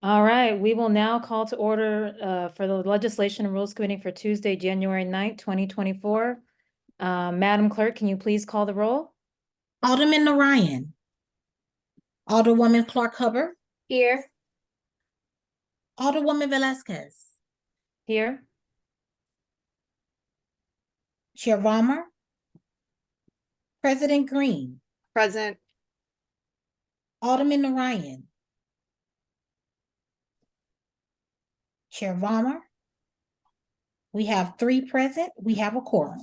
All right, we will now call to order for the Legislation and Rules Committee for Tuesday, January 9th, 2024. Madam Clerk, can you please call the roll? Alderman Narayan. Alderwoman Clark Hubbard. Here. Alderwoman Velasquez. Here. Chair Valmer. President Green. Present. Alderman Narayan. Chair Valmer. We have 3 present. We have a quorum.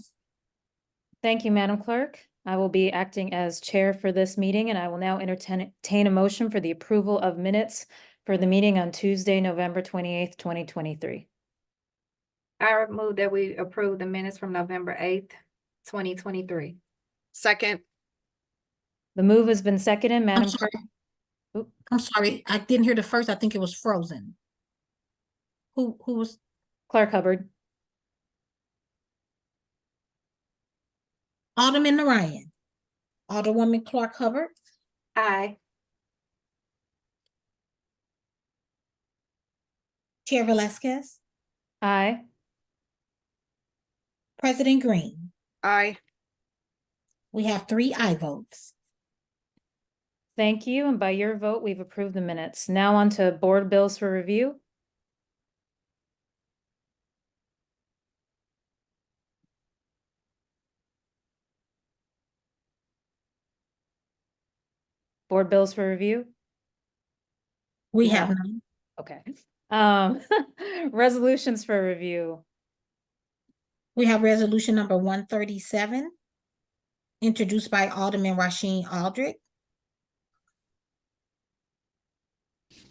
Thank you, Madam Clerk. I will be acting as chair for this meeting, and I will now entertain a motion for the approval of minutes for the meeting on Tuesday, November 28th, 2023. I move that we approve the minutes from November 8th, 2023. Second. The move has been seconded, Madam Clerk. I'm sorry, I didn't hear the first. I think it was frozen. Who was? Clark Hubbard. Alderman Narayan. Alderwoman Clark Hubbard. Aye. Chair Velasquez. Aye. President Green. Aye. We have 3 aye votes. Thank you, and by your vote, we've approved the minutes. Now on to board bills for review. Board bills for review? We No. have none. Okay. Resolutions for review. We have resolution number 137, introduced by Alderman Rasheen Aldrich.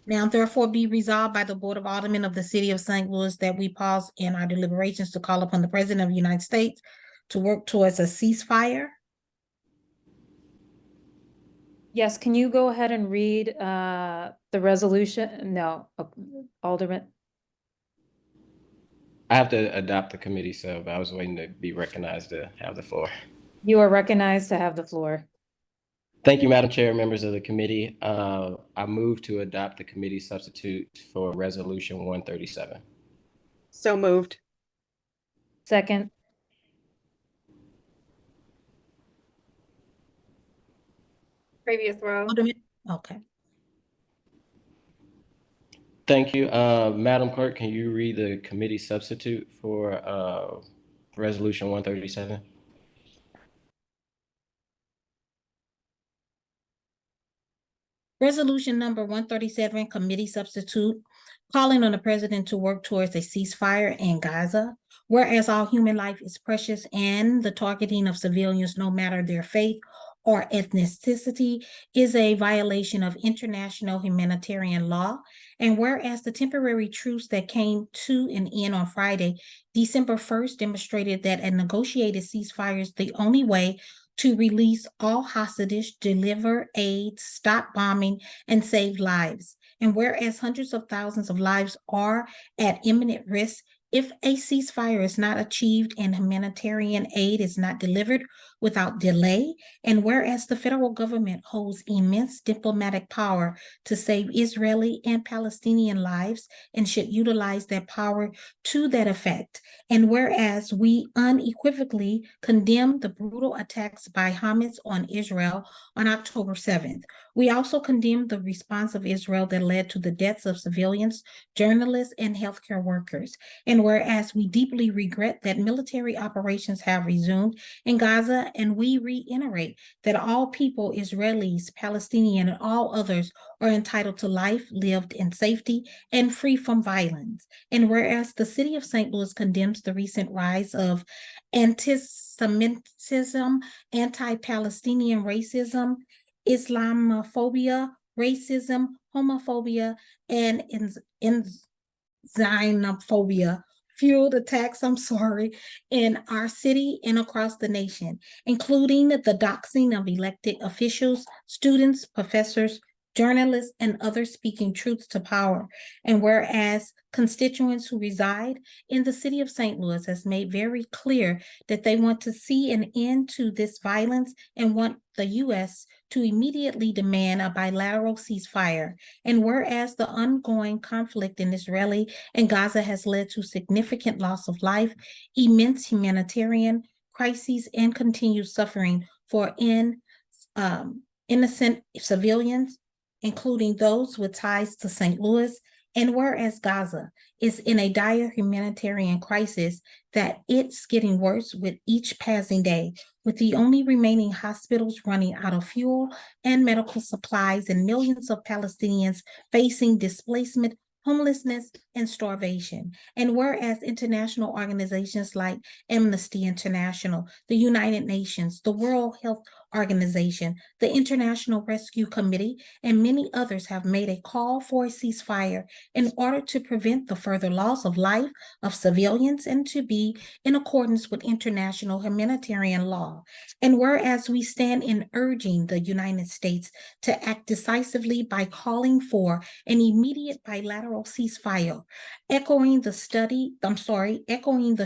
Now therefore be resolved by the Board of Aldermen of the City of St. Louis that we pause in our deliberations to call upon the President of the United States to work towards a ceasefire. Yes, can you go ahead and read the resolution? No, Alderman. I have to adopt the committee, so I was waiting to be recognized to have the floor. You are recognized to have the floor. Thank you, Madam Chair, members of the committee. I move to adopt the committee substitute for Resolution 137. So moved. Second. Previous row. Alderman, okay. Thank you. Madam Clerk, can you read the committee substitute for Resolution 137? Resolution number 137, committee substitute, calling on the President to work towards a ceasefire in Gaza. Whereas all human life is precious and the targeting of civilians, no matter their faith or ethnicity, is a violation of international humanitarian law. And whereas the temporary truce that came to an end on Friday, December 1st, demonstrated that a negotiated ceasefire is the only way to release all hostages, deliver aid, stop bombing, and save lives. And whereas hundreds of thousands of lives are at imminent risk if a ceasefire is not achieved and humanitarian aid is not delivered without delay, and whereas the federal government holds immense diplomatic power to save Israeli and Palestinian lives and should utilize that power to that effect, and whereas we unequivocally condemn the brutal attacks by Hamas on Israel on October 7th. We also condemn the response of Israel that led to the deaths of civilians, journalists, and healthcare workers. And whereas we deeply regret that military operations have resumed in Gaza, and we reiterate that all people, Israelis, Palestinian, and all others, are entitled to life lived in safety and free from violence. And whereas the City of St. Louis condemns the recent rise of anti-Semitism, anti-Palestinian racism, Islamophobia, racism, homophobia, and xenophobia fueled attacks, in our city and across the nation, including the doxing of elected officials, students, professors, journalists, and others speaking truth to power. And whereas constituents who reside in the city of St. Louis has made very clear that they want to see an end to this violence and want the U.S. to immediately demand a bilateral ceasefire. And whereas the ongoing conflict in Israel and Gaza has led to significant loss of life, immense humanitarian crises, and continued suffering for innocent civilians, including those with ties to St. Louis, and whereas Gaza is in a dire humanitarian crisis that it's getting worse with each passing day, with the only remaining hospitals running out of fuel and medical supplies, and millions of Palestinians facing displacement, homelessness, and starvation. And whereas international organizations like Amnesty International, the United Nations, the World Health Organization, the International Rescue Committee, and many others have made a call for a ceasefire in order to prevent the further loss of life of civilians and to be in accordance with international humanitarian law. And whereas we stand in urging the United States to act decisively by calling for an immediate bilateral ceasefire, echoing the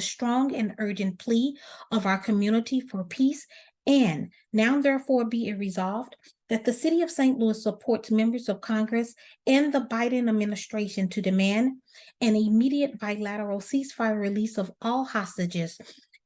strong and urgent plea of our community for peace. And now therefore be it resolved that the city of St. Louis supports members of Congress and the Biden administration to demand an immediate bilateral ceasefire release of all hostages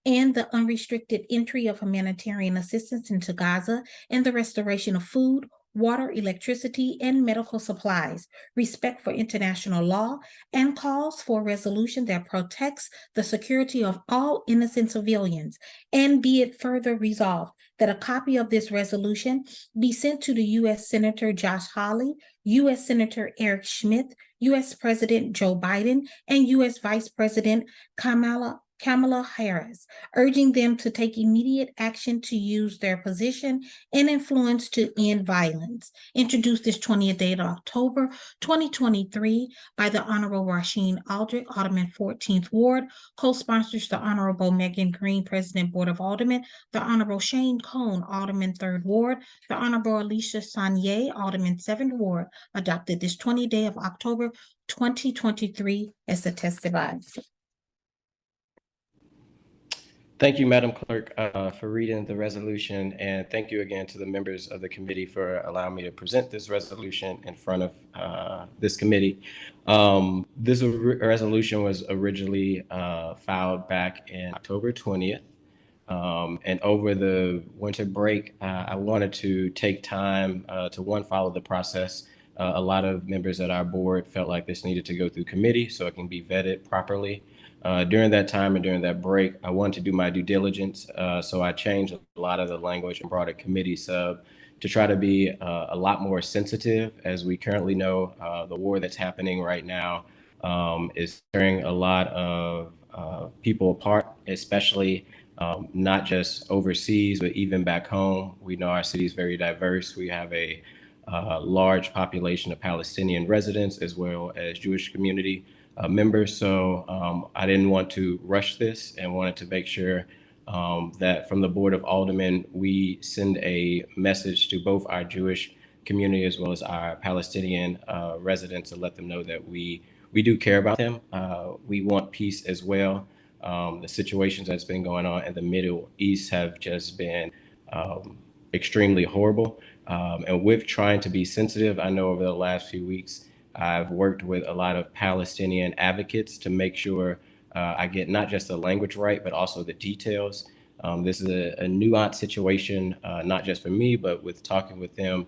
and the unrestricted entry of humanitarian assistance into Gaza and the restoration of food, water, electricity, and medical supplies, respect for international law, and calls for a resolution that protects the security of all innocent civilians. And be it further resolved that a copy of this resolution be sent to the U.S. Senator Josh Hawley, U.S. Senator Eric Schmidt, U.S. President Joe Biden, and U.S. Vice President Kamala Harris, urging them to take immediate action to use their position and influence to end violence. Introduced this 20th day of October 2023 by the Honorable Rasheen Aldrich, Alderman 14th Ward. Co-sponsors the Honorable Megan Green, President, Board of Aldermen, the Honorable Shane Cohn, Alderman 3rd Ward, the Honorable Alicia Sanye, Alderman 7th Ward, adopted this 20th day of October 2023 as attested by. Thank you, Madam Clerk, for reading the resolution, and thank you again to the members of the committee for allowing me to present this resolution in front of this committee. This resolution was originally filed back in October 20th. And over the winter break, I wanted to take time to follow the process. A lot of members at our board felt like this needed to go through committee so it can be vetted properly. During that time and during that break, I wanted to do my due diligence. So I changed a lot of the language and brought a committee sub to try to be a lot more sensitive. As we currently know, the war that's happening right now is tearing a lot of people apart, especially not just overseas, but even back home. We know our city is very diverse. We have a large population of Palestinian residents as well as Jewish community members. So I didn't want to rush this and wanted to make sure that from the Board of Aldermen, we send a message to both our Jewish community as well as our Palestinian residents to let them know that we do care about them. We want peace as well. The situations that's been going on in the Middle East have just been extremely horrible. And with trying to be sensitive, I know over the last few weeks, I've worked with a lot of Palestinian advocates to make sure I get not just the language right, but also the details. This is a nuanced situation, not just for me, but with talking with them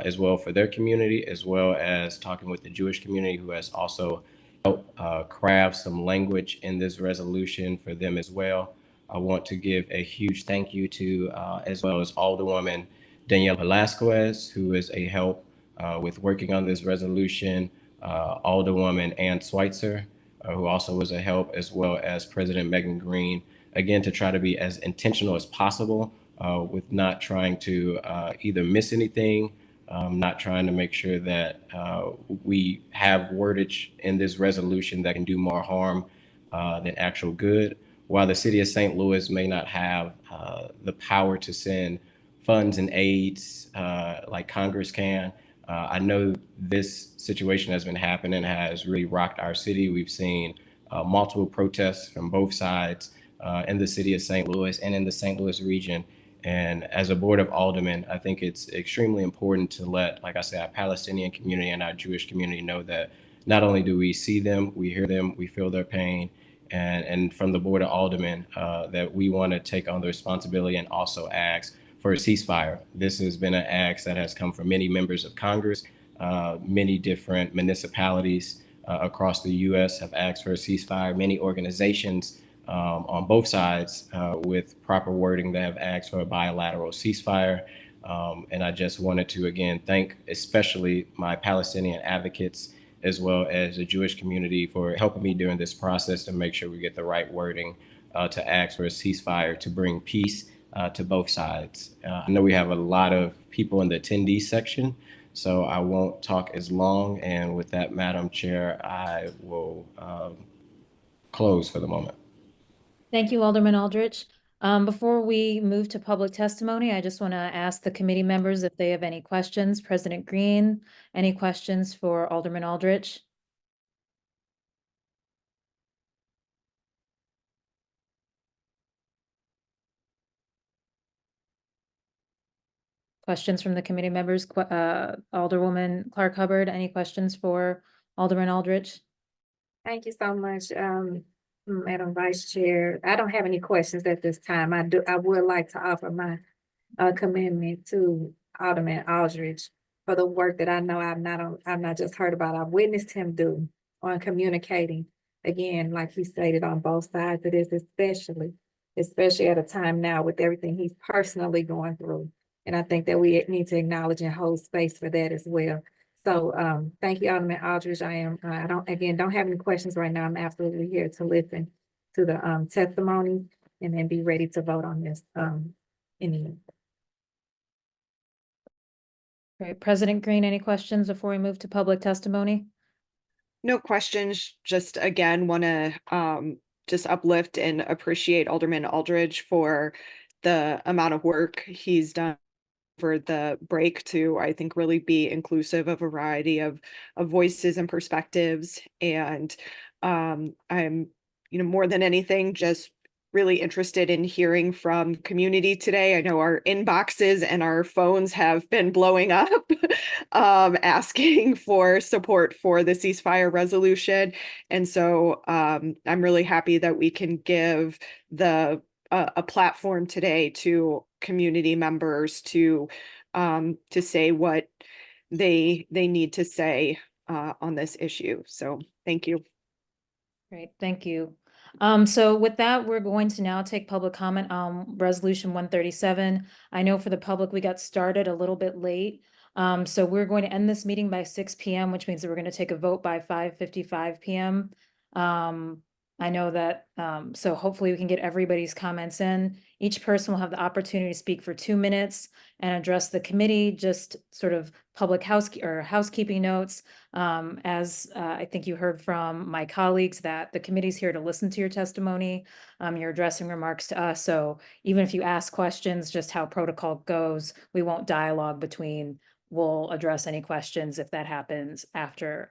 as well for their community, as well as talking with the Jewish community who has also helped craft some language in this resolution for them as well. I want to give a huge thank you to, as well as Alderwoman Danielle Velasquez, who is a help with working on this resolution, Alderwoman Ann Schweitzer, who also was a help, as well as President Megan Green, again, to try to be as intentional as possible with not trying to either miss anything, not trying to make sure that we have wordage in this resolution that can do more harm than actual good. While the city of St. Louis may not have the power to send funds and aids like Congress can, I know this situation has been happening, has really rocked our city. We've seen multiple protests from both sides in the city of St. Louis and in the St. Louis region. And as a board of aldermen, I think it's extremely important to let, like I said, our Palestinian community and our Jewish community know that not only do we see them, we hear them, we feel their pain, and from the board of aldermen, that we want to take on the responsibility and also ask for a ceasefire. This has been an ask that has come from many members of Congress. Many different municipalities across the U.S. have asked for a ceasefire. Many organizations on both sides with proper wording that have asked for a bilateral ceasefire. And I just wanted to, again, thank especially my Palestinian advocates as well as the Jewish community for helping me during this process to make sure we get the right wording to ask for a ceasefire to bring peace to both sides. I know we have a lot of people in the attendees section, so I won't talk as long. And with that, Madam Chair, I will close for the moment. Thank you, Alderman Aldrich. Before we move to public testimony, I just want to ask the committee members if they have any questions. President Green, any questions for Alderman Aldrich? Questions from the committee members? Alderwoman Clark Hubbard, any questions for Alderman Aldrich? Thank you so much, Madam Vice Chair. I don't have any questions at this time. I would like to offer my commitment to Alderman Aldrich for the work that I know I've not just heard about, I've witnessed him do on communicating. Again, like he stated, on both sides of this, especially at a time now with everything he's personally going through. And I think that we need to acknowledge and hold space for that as well. So thank you, Alderman Aldrich. I don't have any questions right now. I'm absolutely here to listen to the testimony and then be ready to vote on this in the end. Great. President Green, any questions before we move to public testimony? No questions. Just again, want to just uplift and appreciate Alderman Aldrich for the amount of work he's done over the break to, I think, really be inclusive of a variety of voices and perspectives. And I'm, more than anything, just really interested in hearing from community today. I know our inboxes and our phones have been blowing up asking for support for the ceasefire resolution. And so I'm really happy that we can give a platform today to community members to say what they need to say on this issue. So thank you. Great, thank you. So with that, we're going to now take public comment on Resolution 137. I know for the public, we got started a little bit late. So we're going to end this meeting by 6 p.m., which means that we're going to take a vote by 5:55 p.m. I know that, so hopefully we can get everybody's comments in. Each person will have the opportunity to speak for 2 minutes and address the committee, just sort of public housekeeping notes. As I think you heard from my colleagues that the committee's here to listen to your testimony. You're addressing remarks to us. So even if you ask questions, just how protocol goes, we won't dialogue between, we'll address any questions if that happens after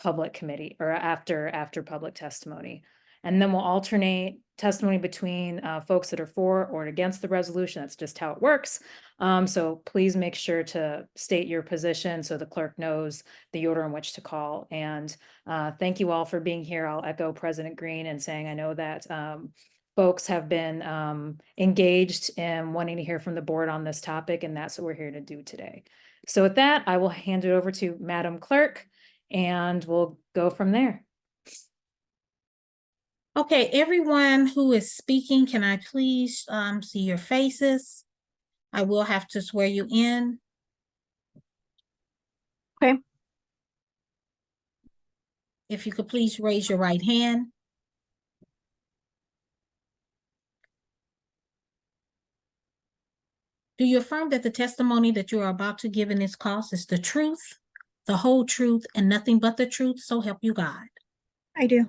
public committee or after public testimony. And then we'll alternate testimony between folks that are for or against the resolution. That's just how it works. So please make sure to state your position so the clerk knows the order in which to call. And thank you all for being here. I'll echo President Green and saying I know that folks have been engaged in wanting to hear from the board on this topic, and that's what we're here to do today. So with that, I will hand it over to Madam Clerk, and we'll go from there. Okay, everyone who is speaking, can I please see your faces? I will have to swear you in. Okay. If you could please raise your right hand. Do you affirm that the testimony that you are about to give in this cause is the truth, the whole truth, and nothing but the truth, so help you God? I do.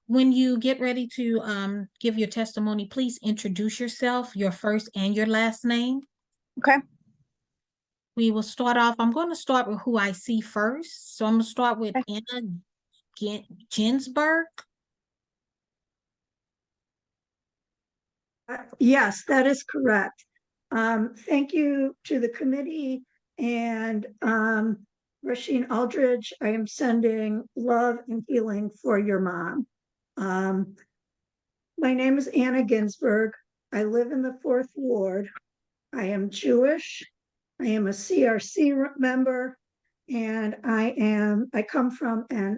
When you get ready to give your testimony, please introduce yourself, your first and your last name. Okay. We will start off, I'm going to start with who I see first. So I'm going to start with Anna Ginsberg. Yes, that is correct. Thank you to the committee and Rasheen Aldridge. I am sending love and healing for your mom. My name is Anna Ginsberg. I live in the 4th Ward. I am Jewish. I am a CRC member, and I come from at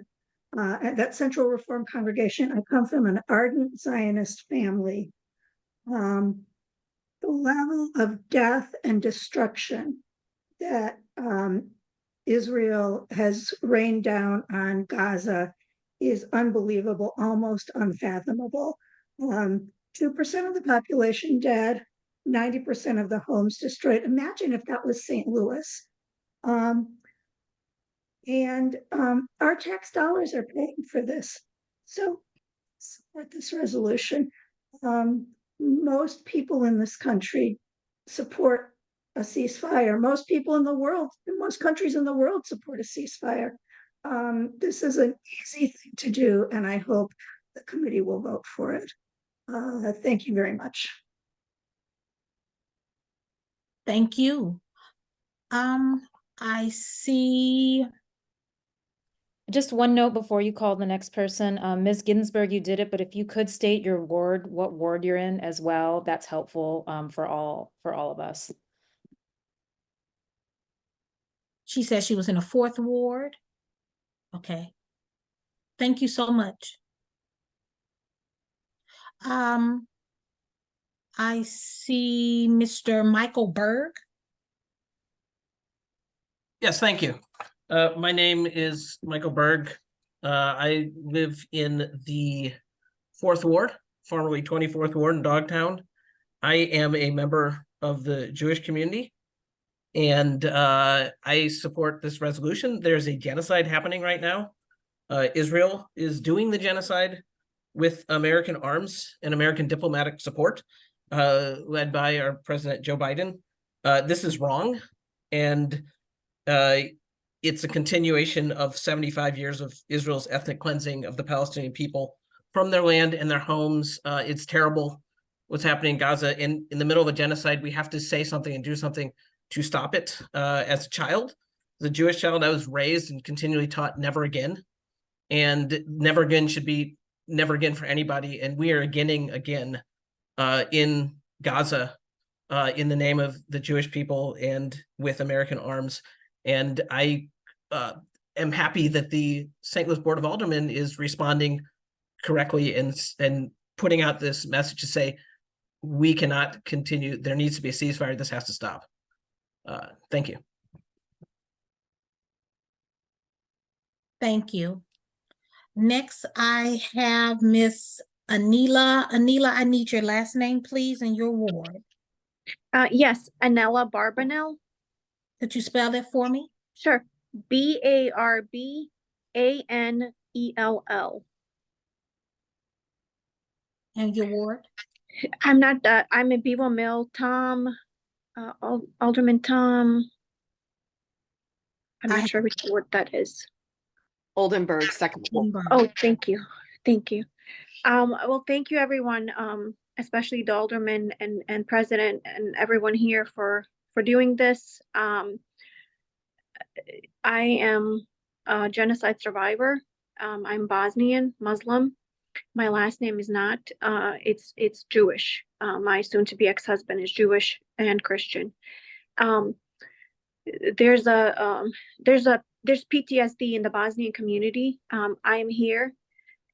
that Central Reform Congregation. I come from an ardent Zionist family. The level of death and destruction that Israel has rained down on Gaza is unbelievable, almost unfathomable. 2% of the population dead, 90% of the homes destroyed. Imagine if that was St. Louis. Our tax dollars are paying for this. So support this resolution. Most people in this country support a ceasefire. Most people in the world, most countries in the world support a ceasefire. This is an easy thing to do, and I hope the committee will vote for it. Thank you very much. Thank you. I see. Just one note before you call the next person, Ms. Ginsburg, you did it, but if you could state your ward, what ward you're in as well, that's helpful for all of us. She said she was in a 4th Ward. Okay. Thank you so much. I see Mr. Michael Berg. Yes, thank you. My name is Michael Berg. I live in the 4th Ward, formerly 24th Ward in Dogtown. I am a member of the Jewish community, and I support this resolution. There's a genocide happening right now. Israel is doing the genocide with American arms and American diplomatic support, led by our President Joe Biden. This is wrong, and it's a continuation of 75 years of Israel's ethnic cleansing of the Palestinian people from their land and their homes. It's terrible what's happening in Gaza. In the middle of a genocide, we have to say something and do something to stop it. As a child, as a Jewish child, I was raised and continually taught never again. And never again should be never again for anybody. And we are beginning again in Gaza in the name of the Jewish people and with American arms. And I am happy that the St. Louis Board of Aldermen is responding correctly and putting out this message to say, we cannot continue. There needs to be a ceasefire. This has to stop. Thank you. Thank you. Next, I have Miss Anila. Anila, I need your last name, please, and your ward. Yes, Anela Barbanel. Could you spell that for me? Sure. Barbanell. And your ward? I'm not, I'm in Beaver Mill, Tom, Alderman Tom. I'm not sure which ward that is. Oldenburg, 2nd Ward. Oh, thank you. Thank you. Well, thank you, everyone, especially the alderman and president and everyone here for doing this. I am a genocide survivor. I'm Bosnian Muslim. My last name is not. It's Jewish. My soon-to-be ex-husband is Jewish and Christian. There's PTSD in the Bosnian community. I am here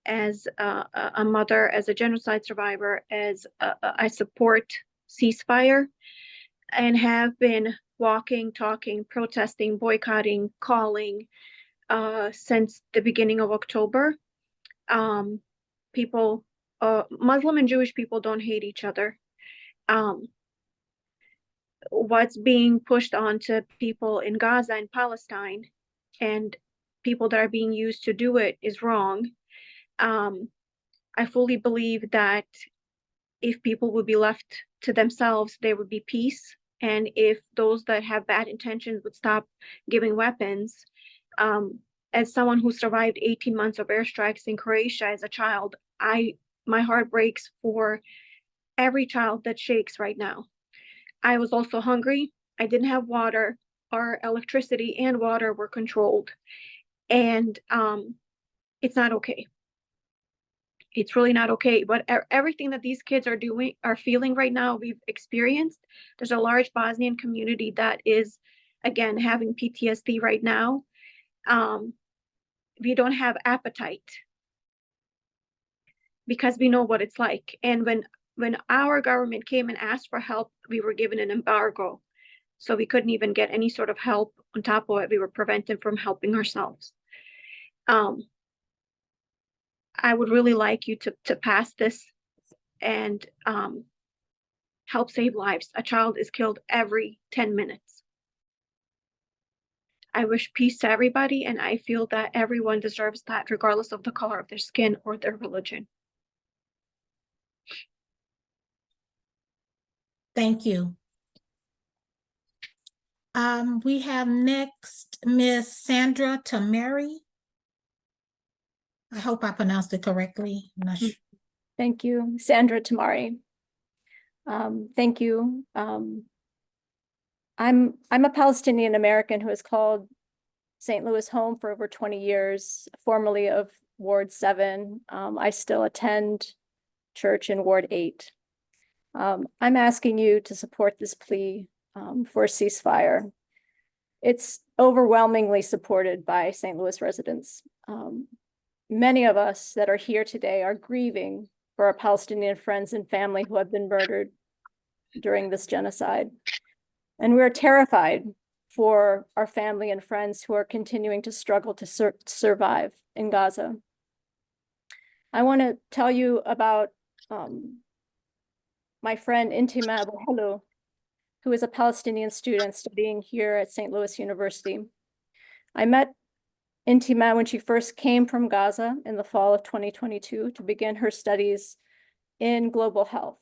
as a mother, as a genocide survivor, as I support ceasefire, and have been walking, talking, protesting, boycotting, calling since the beginning of October. People, Muslim and Jewish people don't hate each other. What's being pushed onto people in Gaza and Palestine and people that are being used to do it is wrong. I fully believe that if people would be left to themselves, there would be peace and if those that have bad intentions would stop giving weapons. As someone who survived 18 months of airstrikes in Croatia as a child, my heart breaks for every child that shakes right now. I was also hungry. I didn't have water. Our electricity and water were controlled. And it's not okay. It's really not okay. But everything that these kids are feeling right now, we've experienced. There's a large Bosnian community that is, again, having PTSD right now. We don't have appetite because we know what it's like. And when our government came and asked for help, we were given an embargo. So we couldn't even get any sort of help. On top of it, we were prevented from helping ourselves. I would really like you to pass this and help save lives. A child is killed every 10 minutes. I wish peace to everybody, and I feel that everyone deserves that, regardless of the color of their skin or their religion. Thank you. We have next Miss Sandra Tamari. I hope I pronounced it correctly. I'm not sure. Thank you, Sandra Tamari. Thank you. I'm a Palestinian American who has called St. Louis home for over 20 years, formerly of Ward 7. I still attend church in Ward 8. I'm asking you to support this plea for a ceasefire. It's overwhelmingly supported by St. Louis residents. Many of us that are here today are grieving for our Palestinian friends and family who have been murdered during this genocide. And we're terrified for our family and friends who are continuing to struggle to survive in Gaza. I want to tell you about my friend Intima Abuhelu, who is a Palestinian student studying here at St. Louis University. I met Intima when she first came from Gaza in the fall of 2022 to begin her studies in global health.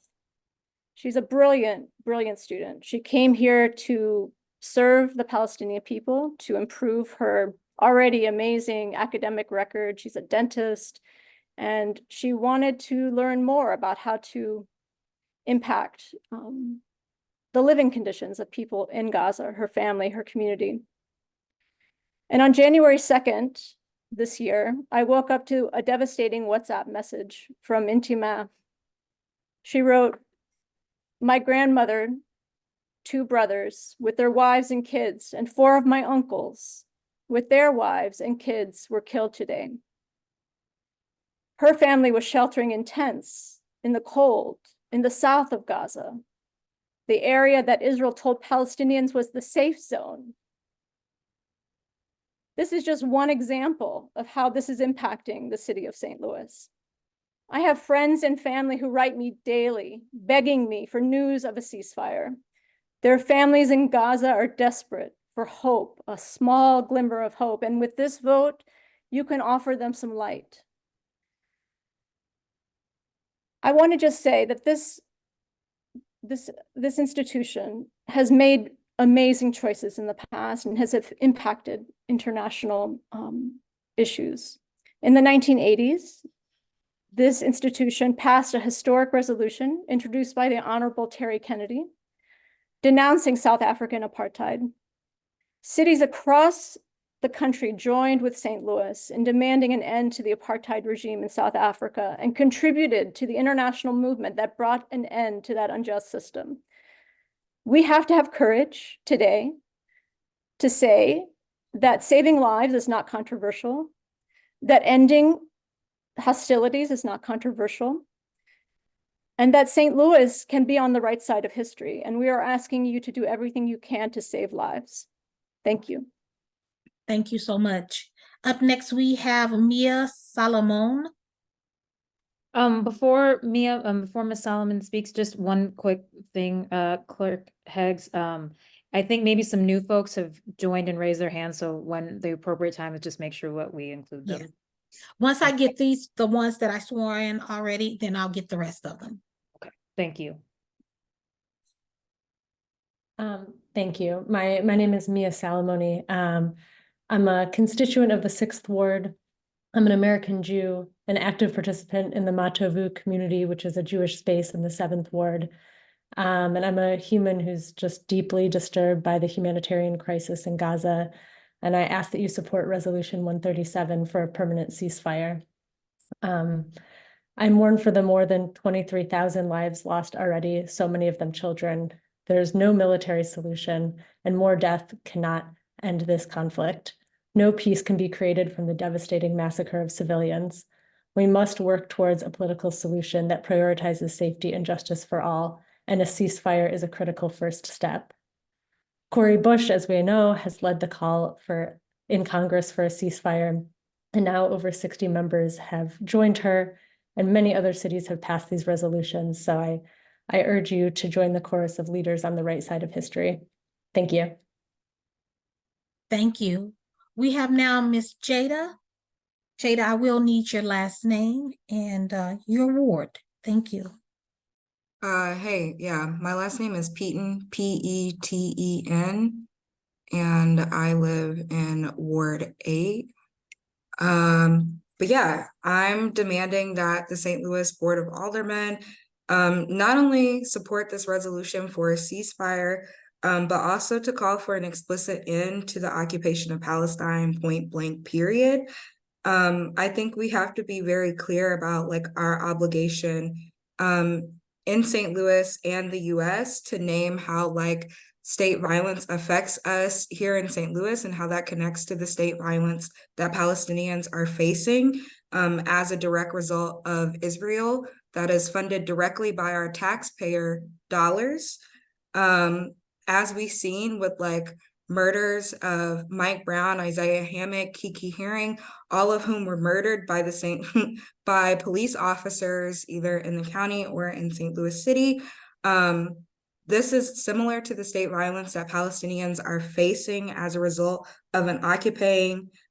She's a brilliant, brilliant student. She came here to serve the Palestinian people, to improve her already amazing academic record. She's a dentist, and she wanted to learn more about how to impact the living conditions of people in Gaza, her family, her community. And on January 2nd this year, I woke up to a devastating WhatsApp message from Intima. She wrote, "My grandmother, 2 brothers with their wives and kids, and 4 of my uncles with their wives and kids were killed today. Her family was sheltering in tents in the cold in the south of Gaza, the area that Israel told Palestinians was the safe zone. This is just one example of how this is impacting the city of St. Louis. I have friends and family who write me daily, begging me for news of a ceasefire. Their families in Gaza are desperate for hope, a small glimmer of hope. And with this vote, you can offer them some light. I want to just say that this institution has made amazing choices in the past and has impacted international issues. In the 1980s, this institution passed a historic resolution introduced by the Honorable Terry Kennedy, denouncing South African apartheid. Cities across the country joined with St. Louis in demanding an end to the apartheid regime in South Africa and contributed to the international movement that brought an end to that unjust system. We have to have courage today to say that saving lives is not controversial, that ending hostilities is not controversial, and that St. Louis can be on the right side of history. And we are asking you to do everything you can to save lives. Thank you. Thank you so much. Up next, we have Mia Solomon. Before Ms. Solomon speaks, just one quick thing, Clerk Heggs. I think maybe some new folks have joined and raised their hands, so when the appropriate time is just make sure what we include them. Yes. Once I get the ones that I swore in already, then I'll get the rest of them. Okay, thank you. Thank you. My name is Mia Salamoni. I'm a constituent of the 6th Ward. I'm an American Jew, an active participant in the Matovu community, which is a Jewish space in the 7th Ward. And I'm a human who's just deeply disturbed by the humanitarian crisis in Gaza. And I ask that you support Resolution 137 for a permanent ceasefire. I mourn for the more than 23,000 lives lost already, so many of them children. There's no military solution, and more death cannot end this conflict. No peace can be created from the devastating massacre of civilians. We must work towards a political solution that prioritizes safety and justice for all, and a ceasefire is a critical first step. Cori Bush, as we know, has led the call in Congress for a ceasefire, and now over 60 members have joined her, and many other cities have passed these resolutions. So I urge you to join the chorus of leaders on the right side of history. Thank you. Thank you. We have now Miss Jada. Jada, I will need your last name and your ward. Thank you. Hey, yeah, my last name is Peten, P-E-T-E-N, and I live in Ward 8. But yeah, I'm demanding that the St. Louis Board of Aldermen not only support this resolution for a ceasefire, but also to call for an explicit end to the occupation of Palestine, point blank, period. I think we have to be very clear about like our obligation in St. Louis and the US to name how like state violence affects us here in St. Louis and how that connects to the state violence that Palestinians are facing as a direct result of Israel that is funded directly by our taxpayer dollars. As we've seen with like murders of Mike Brown, Isaiah Hammock, Kiki Haring, all of whom were murdered by by police officers, either in the county or in St. Louis City. This is similar to the state violence that Palestinians are facing as a result of a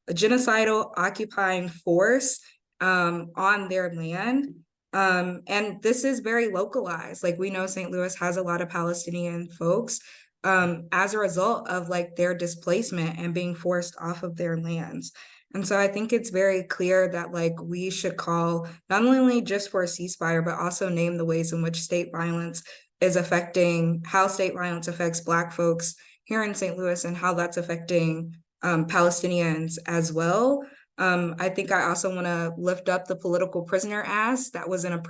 genocidal occupying force on their land. And this is very localized. Like we know St. Louis has a lot of Palestinian folks as a result of like their displacement and being forced off of their lands. And so I think it's very clear that like we should call not only just for a ceasefire, but also name the ways in which state violence is affecting, how state violence affects Black folks here in St. Louis and how that's affecting Palestinians as well. I think I also want to lift up the political prisoner ask that was in a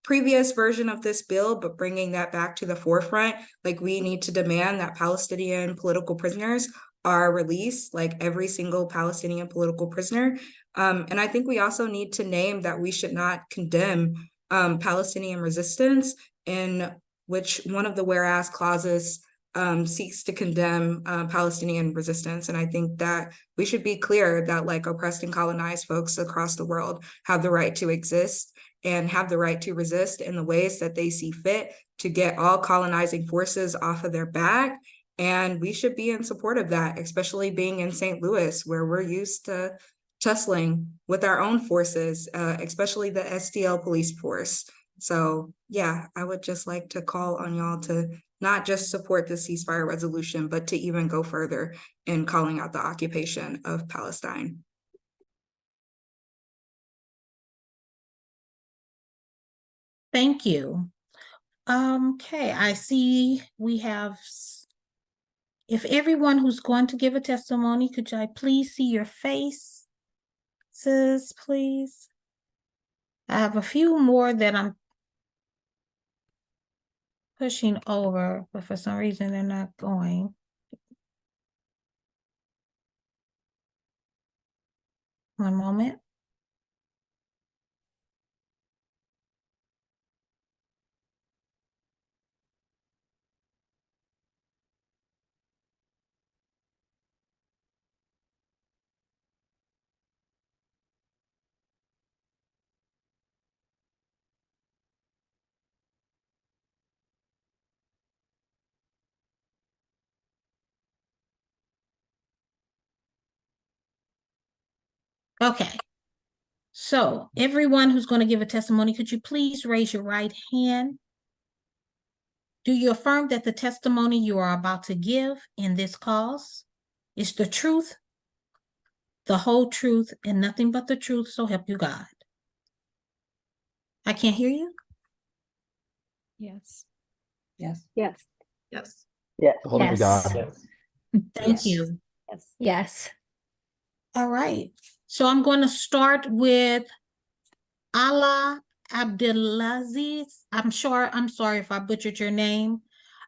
previous version of this bill, but bringing that back to the forefront. Like we need to demand that Palestinian political prisoners are released, like every single Palestinian political prisoner. And I think we also need to name that we should not condemn Palestinian resistance, in which one of the whereas clauses seeks to condemn Palestinian resistance. And I think that we should be clear that like oppressed and colonized folks across the world have the right to exist and have the right to resist in the ways that they see fit to get all colonizing forces off of their back. And we should be in support of that, especially being in St. Louis, where we're used to tussling with our own forces, especially the STL police force. So yeah, I would just like to call on y'all to not just support the ceasefire resolution, but to even go further in calling out the occupation of Palestine. Thank you. Okay, I see we have, if everyone who's going to give a testimony, could I please see your faces, please? I have a few more that I'm pushing over, but for some reason they're not going. One moment. Okay. So everyone who's going to give a testimony, could you please raise your right hand? Do you affirm that the testimony you are about to give in this cause is the truth, the whole truth, and nothing but the truth, so help you God? I can't hear you. Yes. Yes. Yes. Hold on, God. Thank you. Yes. All right. So I'm going to start with Ala Abdelaziz. I'm sorry if I butchered your name.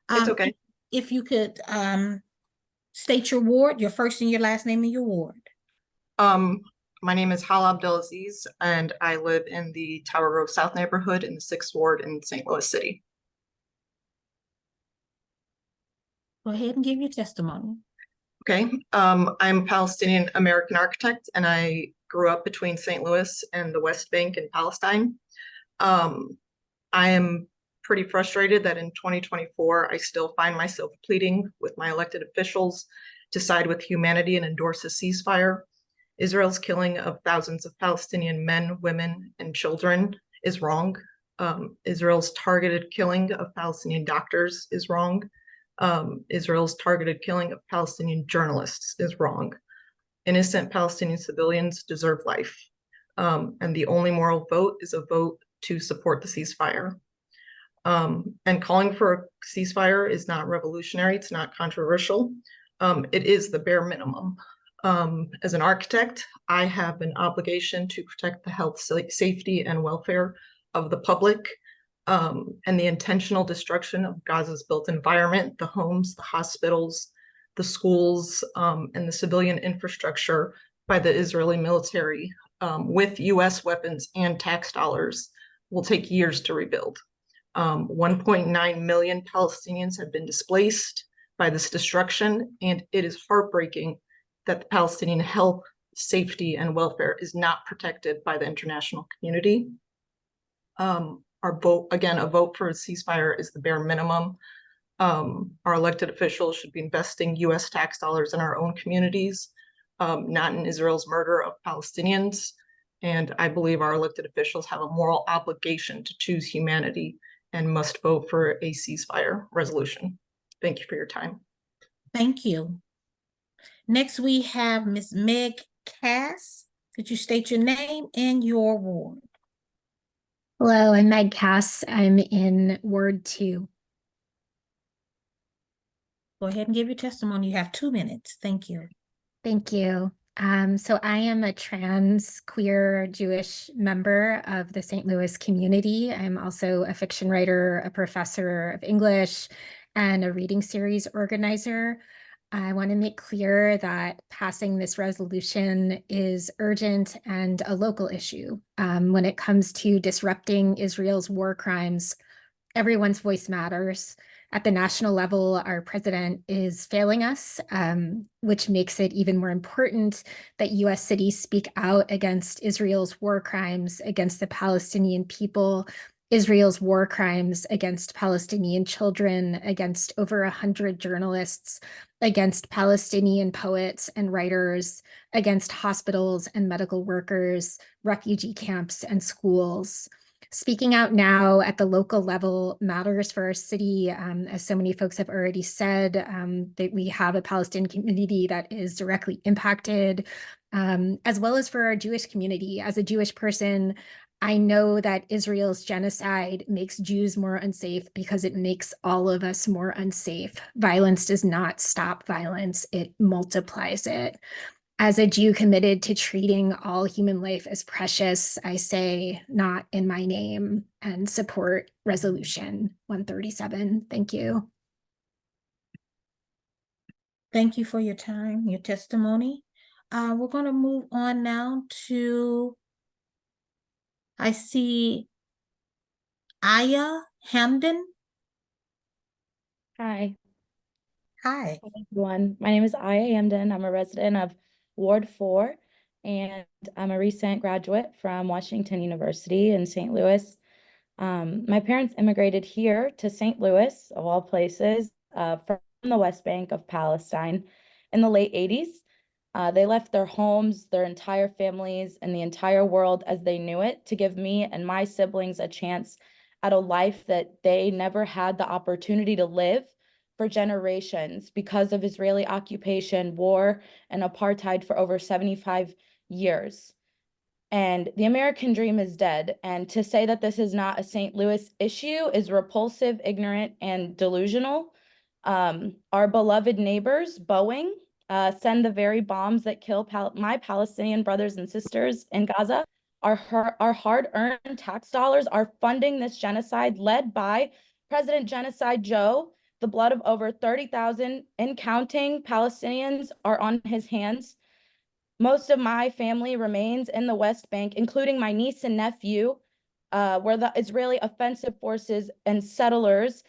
It's okay. If you could state your ward, your first and your last name and your ward. My name is Hala Abdelaziz, and I live in the Tower Grove South neighborhood in the 6th Ward in St. Louis City. Go ahead and give your testimony. Okay, I'm a Palestinian American architect, and I grew up between St. Louis and the West Bank in Palestine. I am pretty frustrated that in 2024, I still find myself pleading with my elected officials to side with humanity and endorse a ceasefire. Israel's killing of thousands of Palestinian men, women, and children is wrong. Israel's targeted killing of Palestinian doctors is wrong. Israel's targeted killing of Palestinian journalists is wrong. Innocent Palestinian civilians deserve life. And the only moral vote is a vote to support the ceasefire. And calling for a ceasefire is not revolutionary, it's not controversial. It is the bare minimum. As an architect, I have an obligation to protect the health, safety, and welfare of the public, and the intentional destruction of Gaza's built environment, the homes, the hospitals, the schools, and the civilian infrastructure by the Israeli military with US weapons and tax dollars will take years to rebuild. 1.9 million Palestinians have been displaced by this destruction, and it is heartbreaking that the Palestinian health, safety, and welfare is not protected by the international community. Our vote, again, a vote for a ceasefire is the bare minimum. Our elected officials should be investing US tax dollars in our own communities, not in Israel's murder of Palestinians. And I believe our elected officials have a moral obligation to choose humanity and must vote for a ceasefire resolution. Thank you for your time. Thank you. Next, we have Ms. Meg Cass. Could you state your name and your ward? Hello, I'm Meg Cass. I'm in Ward 2. Go ahead and give your testimony. You have 2 minutes. Thank you. Thank you. So I am a trans, queer, Jewish member of the St. Louis community. I'm also a fiction writer, a professor of English, and a reading series organizer. I want to make clear that passing this resolution is urgent and a local issue. When it comes to disrupting Israel's war crimes, everyone's voice matters. At the national level, our president is failing us, which makes it even more important that US cities speak out against Israel's war crimes against the Palestinian people, Israel's war crimes against Palestinian children, against over 100 journalists, against Palestinian poets and writers, against hospitals and medical workers, refugee camps and schools. Speaking out now at the local level matters for our city. As so many folks have already said, that we have a Palestinian community that is directly impacted, as well as for our Jewish community. As a Jewish person, I know that Israel's genocide makes Jews more unsafe because it makes all of us more unsafe. Violence does not stop violence, it multiplies it. As a Jew committed to treating all human life as precious, I say not in my name and support Resolution 137. Thank you. Thank you for your time, your testimony. We're going to move on now to, I see Aya Hamden. Hi. Hi. Hi, everyone. My name is Aya Hamden. I'm a resident of Ward 4, and I'm a recent graduate from Washington University in St. Louis. My parents immigrated here to St. Louis, of all places, from the West Bank of Palestine in the late 80s. They left their homes, their entire families, and the entire world as they knew it to give me and my siblings a chance at a life that they never had the opportunity to live for generations because of Israeli occupation, war, and apartheid for over 75 years. And the American dream is dead. And to say that this is not a St. Louis issue is repulsive, ignorant, and delusional. Our beloved neighbors, Boeing, send the very bombs that kill my Palestinian brothers and sisters in Gaza. Our hard-earned tax dollars are funding this genocide led by President Genocide Joe. The blood of over 30,000 and counting Palestinians are on his hands. Most of my family remains in the West Bank, including my niece and nephew, where the Israeli offensive forces and settlers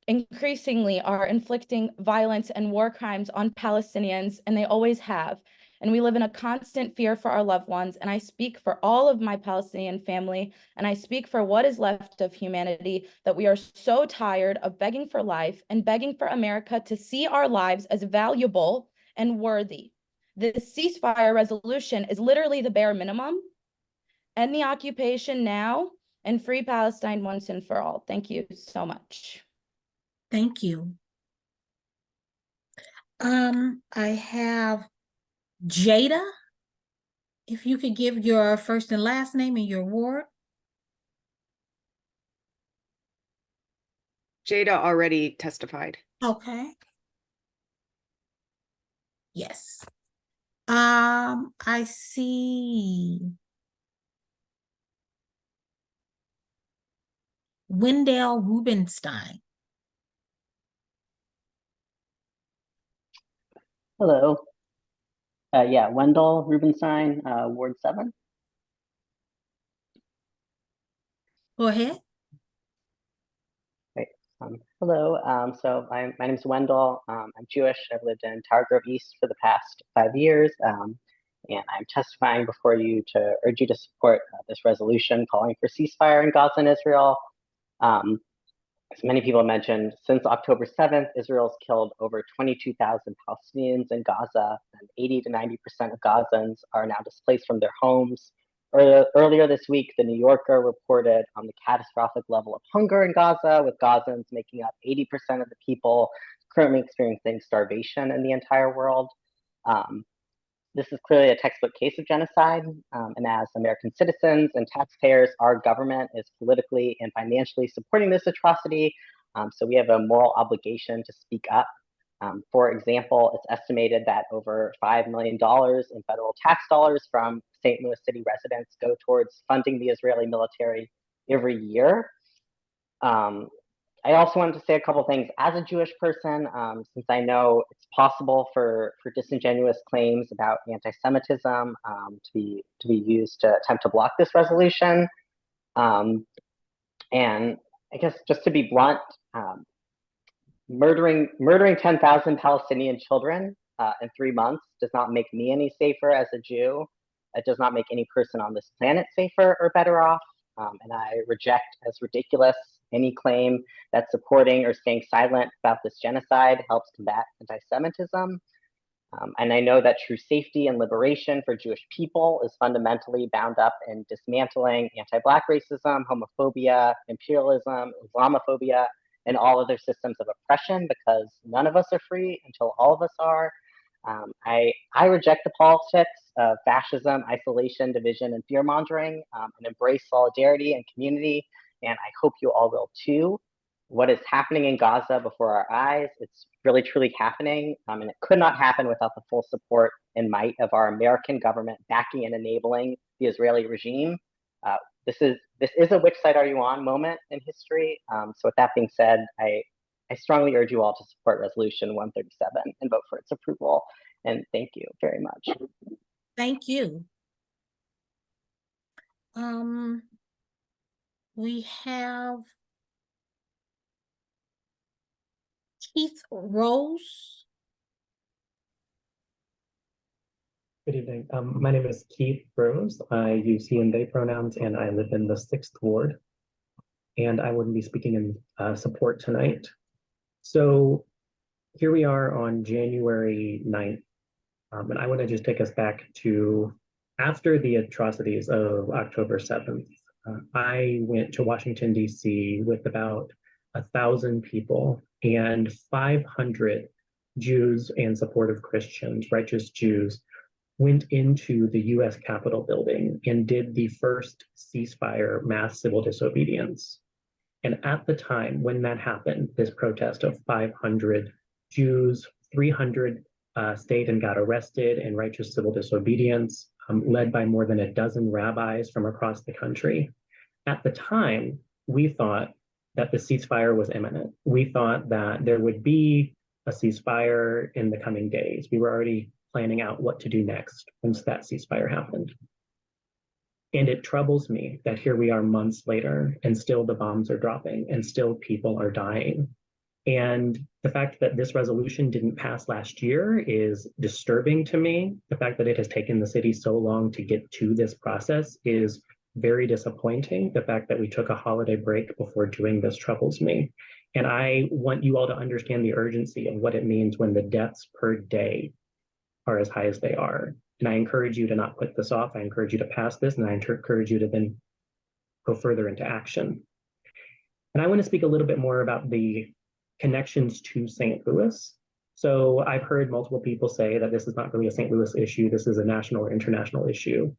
increasingly are inflicting violence and war crimes on Palestinians, and they always have. And we live in a constant fear for our loved ones. And I speak for all of my Palestinian family, and I speak for what is left of humanity, that we are so tired of begging for life and begging for America to see our lives as valuable and worthy. This ceasefire resolution is literally the bare minimum. End the occupation now and free Palestine once and for all. Thank you so much. Thank you. I have Jada. If you could give your first and last name and your ward. Jada already testified. Okay. Yes. I see Wendell Rubenstein. Hello. Yeah, Wendell Rubenstein, Ward 7. Go ahead. Great. Hello. So my name is Wendell. I'm Jewish. I've lived in Tower Grove East for the past 5 years. And I'm testifying before you to urge you to support this resolution calling for ceasefire in Gaza and Israel. As many people mentioned, since October 7th, Israel's killed over 22,000 Palestinians in Gaza, and 80 to 90% of Gazans are now displaced from their homes. Earlier this week, The New Yorker reported on the catastrophic level of hunger in Gaza, with Gazans making up 80% of the people currently experiencing starvation in the entire world. This is clearly a textbook case of genocide, and as American citizens and taxpayers, our government is politically and financially supporting this atrocity, so we have a moral obligation to speak up. For example, it's estimated that over $5 million in federal tax dollars from St. Louis City residents go towards funding the Israeli military every year. I also wanted to say a couple things as a Jewish person, since I know it's possible for disingenuous claims about anti-Semitism to be used to attempt to block this resolution. And I guess just to be blunt, murdering 10,000 Palestinian children in 3 months does not make me any safer as a Jew. It does not make any person on this planet safer or better off. And I reject as ridiculous any claim that supporting or staying silent about this genocide helps combat anti-Semitism. And I know that true safety and liberation for Jewish people is fundamentally bound up in dismantling anti-Black racism, homophobia, imperialism, Islamophobia, and all other systems of oppression, because none of us are free until all of us are. I reject the politics of fascism, isolation, division, and fear-mongering, and embrace solidarity and community, and I hope you all will too. What is happening in Gaza before our eyes, it's really truly happening, and it could not happen without the full support and might of our American government backing and enabling the Israeli regime. This is a which side are you on moment in history. So with that being said, I strongly urge you all to support Resolution 137 and vote for its approval. And thank you very much. Thank you. We have Keith Rose. Good evening. My name is Keith Rose. I use he and they pronouns, and I live in the 6th Ward. And I wouldn't be speaking in support tonight. So here we are on January 9th. And I want to just take us back to after the atrocities of October 7th. I went to Washington, D.C. with about 1,000 people, and 500 Jews and supportive Christians, righteous Jews, went into the US Capitol building and did the first ceasefire mass civil disobedience. And at the time when that happened, this protest of 500 Jews, 300 stayed and got arrested in righteous civil disobedience, led by more than a dozen rabbis from across the country. At the time, we thought that the ceasefire was imminent. We thought that there would be a ceasefire in the coming days. We were already planning out what to do next once that ceasefire happened. And it troubles me that here we are months later and still the bombs are dropping and still people are dying. And the fact that this resolution didn't pass last year is disturbing to me. The fact that it has taken the city so long to get to this process is very disappointing. The fact that we took a holiday break before doing this troubles me. And I want you all to understand the urgency of what it means when the deaths per day are as high as they are. And I encourage you to not put this off. I encourage you to pass this, and I encourage you to then go further into action. And I want to speak a little bit more about the connections to St. Louis. So I've heard multiple people say that this is not really a St. Louis issue. This is a national or international issue.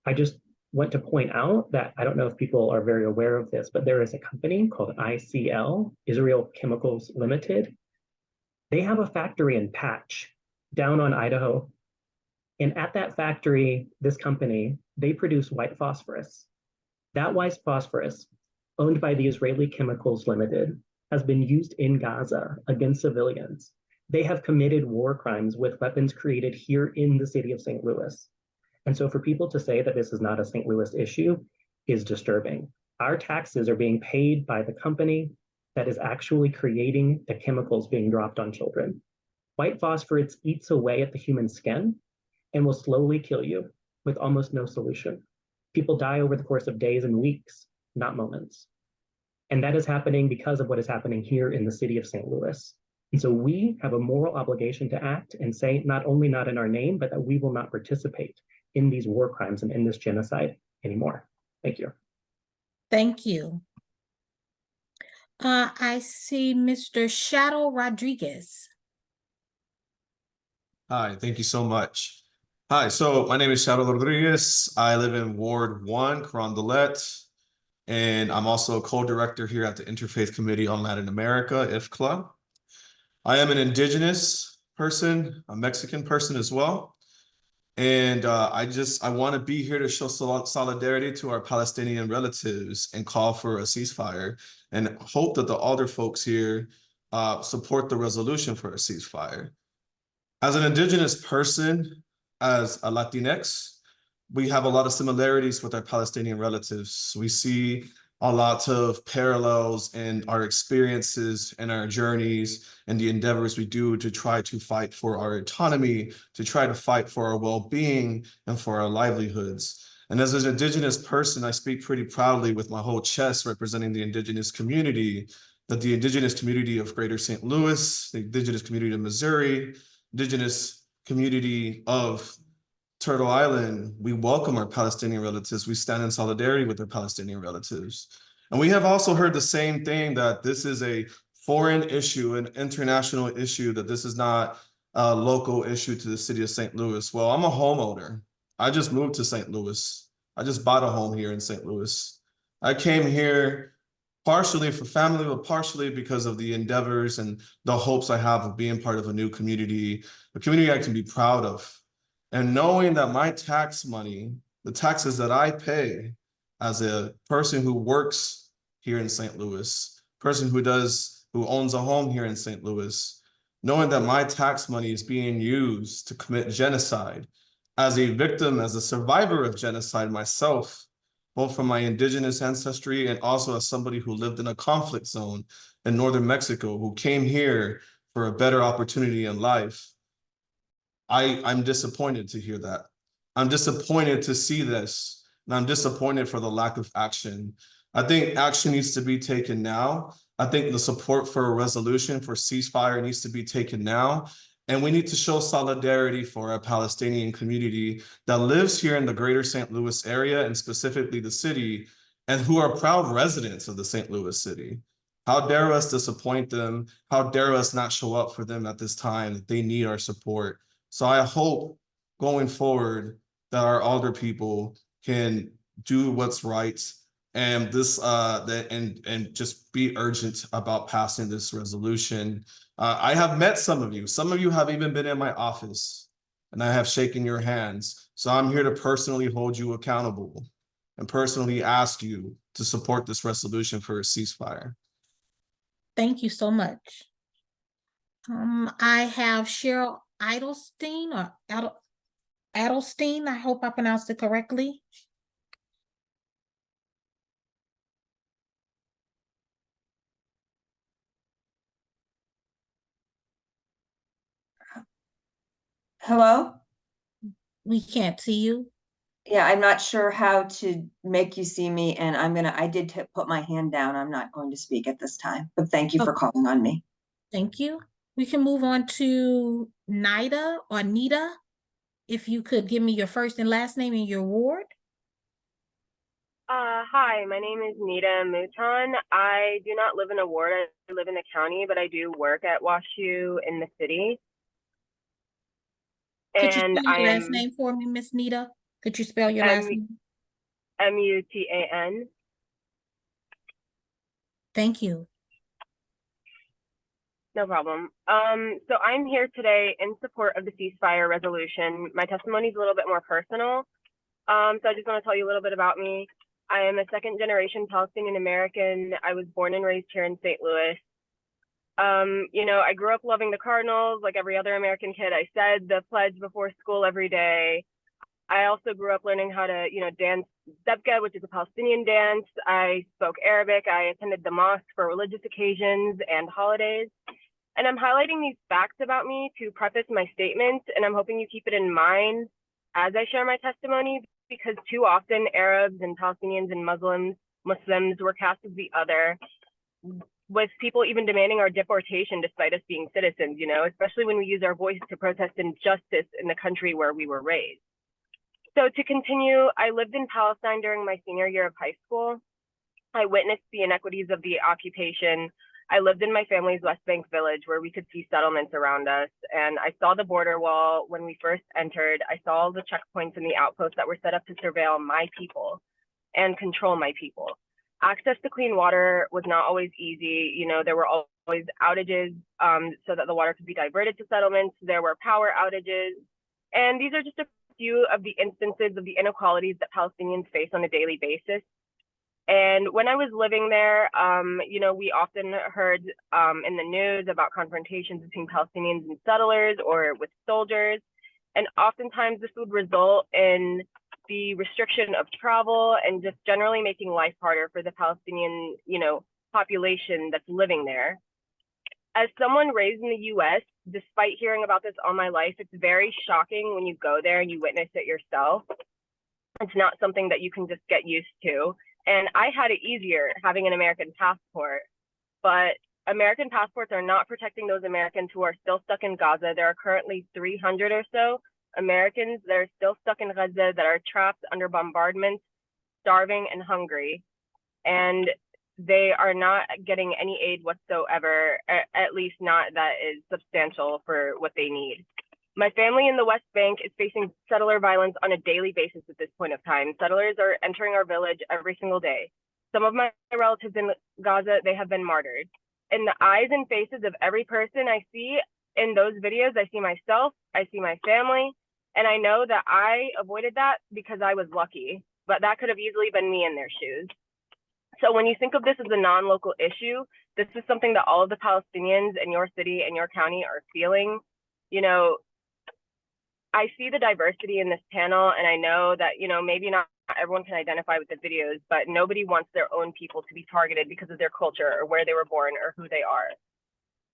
I just want to point out that I don't know if people are very aware of this, but there is a company called ICL, Israel Chemicals Limited. They have a factory in Patch, down on Idaho. And at that factory, this company, they produce white phosphorus. That white phosphorus, owned by the Israeli Chemicals Limited, has been used in Gaza against civilians. They have committed war crimes with weapons created here in the city of St. Louis. And so for people to say that this is not a St. Louis issue is disturbing. Our taxes are being paid by the company that is actually creating the chemicals being dropped on children. White phosphorus eats away at the human skin and will slowly kill you with almost no solution. People die over the course of days and weeks, not moments. And that is happening because of what is happening here in the city of St. Louis. And so we have a moral obligation to act and say not only not in our name, but that we will not participate in these war crimes and in this genocide anymore. Thank you. Thank you. I see Mr. Shadow Rodriguez. Hi, thank you so much. Hi, so my name is Shadow Rodriguez. I live in Ward 1, Carondelet, and I'm also a co-director here at the Interfaith Committee on Latin America, IFCLA. I am an indigenous person, a Mexican person as well. And I want to be here to show solidarity to our Palestinian relatives and call for a ceasefire and hope that the Alder folks here support the resolution for a ceasefire. As an indigenous person, as a Latinx, we have a lot of similarities with our Palestinian relatives. We see a lot of parallels in our experiences and our journeys and the endeavors we do to try to fight for our autonomy, to try to fight for our well-being and for our livelihoods. And as an indigenous person, I speak pretty proudly with my whole chest representing the indigenous community, that the indigenous community of Greater St. Louis, the indigenous community of Missouri, indigenous community of Turtle Island, we welcome our Palestinian relatives. We stand in solidarity with our Palestinian relatives. And we have also heard the same thing, that this is a foreign issue, an international issue, that this is not a local issue to the city of St. Louis. Well, I'm a homeowner. I just moved to St. Louis. I just bought a home here in St. Louis. I came here partially for family, but partially because of the endeavors and the hopes I have of being part of a new community, a community I can be proud of. And knowing that my tax money, the taxes that I pay as a person who works here in St. Louis, person who owns a home here in St. Louis, knowing that my tax money is being used to commit genocide, as a victim, as a survivor of genocide myself, both from my indigenous ancestry and also as somebody who lived in a conflict zone in northern Mexico, who came here for a better opportunity in life. I'm disappointed to hear that. I'm disappointed to see this, and I'm disappointed for the lack of action. I think action needs to be taken now. I think the support for a resolution for ceasefire needs to be taken now. And we need to show solidarity for our Palestinian community that lives here in the greater St. Louis area, and specifically the city, and who are proud residents of the St. Louis city. How dare us disappoint them? How dare us not show up for them at this time that they need our support? So I hope going forward that our alder people can do what's right and and just be urgent about passing this resolution. I have met some of you. Some of you have even been in my office, and I have shaken your hands. So I'm here to personally hold you accountable and personally ask you to support this resolution for a ceasefire. Thank you so much. I have Cheryl Edelstein or Adelstein. I hope I pronounced it correctly. Hello? We can't see you. Yeah, I'm not sure how to make you see me, and I did put my hand down. I'm not going to speak at this time, but thank you for calling on me. Thank you. We can move on to Nida or Nita. If you could give me your first and last name and your ward. Hi, my name is Nita Mouton. I do not live in a ward. I live in the county, but I do work at WashU in the city. Could you And spell I your last am name for me, Miss Nita? Could you spell your last name? Mutan. Thank you. No problem. So I'm here today in support of the ceasefire resolution. My testimony is a little bit more personal. So I just want to tell you a little bit about me. I am a second generation Palestinian American. I was born and raised here in St. Louis. You know, I grew up loving the Cardinals like every other American kid. I said the pledge before school every day. I also grew up learning how to, you know, dance Zebka, which is a Palestinian dance. I spoke Arabic. I attended the mosque for religious occasions and holidays. And I'm highlighting these facts about me to preface my statement, and I'm hoping you keep it in mind as I share my testimony, because too often Arabs and Palestinians and Muslims were cast as the other, with people even demanding our deportation despite us being citizens, you know, especially when we use our voice to protest injustice in the country where we were raised. So to continue, I lived in Palestine during my senior year of high school. I witnessed the inequities of the occupation. I lived in my family's West Bank village where we could see settlements around us. And I saw the border wall when we first entered. I saw all the checkpoints and the outposts that were set up to surveil my people and control my people. Access to clean water was not always easy. You know, there were always outages so that the water could be diverted to settlements. There were power outages. And these are just a few of the instances of the inequalities that Palestinians face on a daily basis. And when I was living there, you know, we often heard in the news about confrontations between Palestinians and settlers or with soldiers. And oftentimes this would result in the restriction of travel and just generally making life harder for the Palestinian, you know, population that's living there. As someone raised in the US, despite hearing about this all my life, it's very shocking when you go there and you witness it yourself. It's not something that you can just get used to. And I had it easier having an American passport, but American passports are not protecting those Americans who are still stuck in Gaza. There are currently 300 or so Americans that are still stuck in Gaza that are trapped under bombardments, starving and hungry. And they are not getting any aid whatsoever, at least not that is substantial for what they need. My family in the West Bank is facing settler violence on a daily basis at this point of time. Settlers are entering our village every single day. Some of my relatives in Gaza, they have been martyred. In the eyes and faces of every person I see in those videos, I see myself, I see my family, and I know that I avoided that because I was lucky, but that could have easily been me in their shoes. So when you think of this as a non-local issue, this is something that all of the Palestinians in your city and your county are feeling. You know, I see the diversity in this panel, and I know that, you know, maybe not everyone can identify with the videos, but nobody wants their own people to be targeted because of their culture or where they were born or who they are.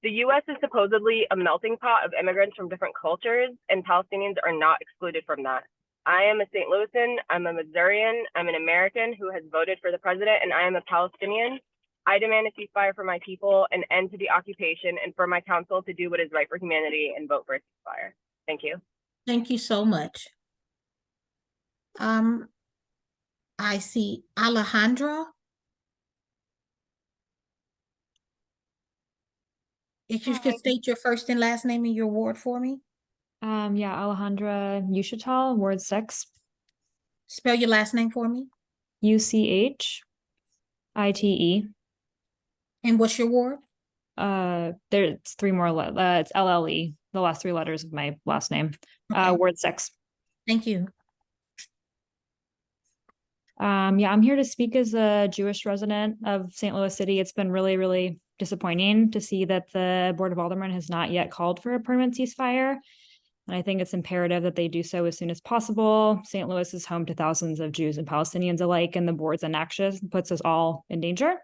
The US is supposedly a melting pot of immigrants from different cultures, and Palestinians are not excluded from that. I am a St. Louisan, I'm a Missourian, I'm an American who has voted for the president, and I am a Palestinian. I demand a ceasefire for my people, an end to the occupation, and for my council to do what is right for humanity and vote for a ceasefire. Thank you. Thank you so much. I see Alejandra. If you could state your first and last name and your ward for me. Yeah, Alejandra Uchital, Ward 6, Spell your last name for me. UCHITE. And what's your ward? There's three more, it's LLE, the last three letters of my last name. Okay. Ward 6. Thank you. Yeah, I'm here to speak as a Jewish resident of St. Louis City. It's been really, really disappointing to see that the Board of Aldermen has not yet called for a permanent ceasefire. And I think it's imperative that they do so as soon as possible. St. Louis is home to thousands of Jews and Palestinians alike, and the board's inaction puts us all in danger.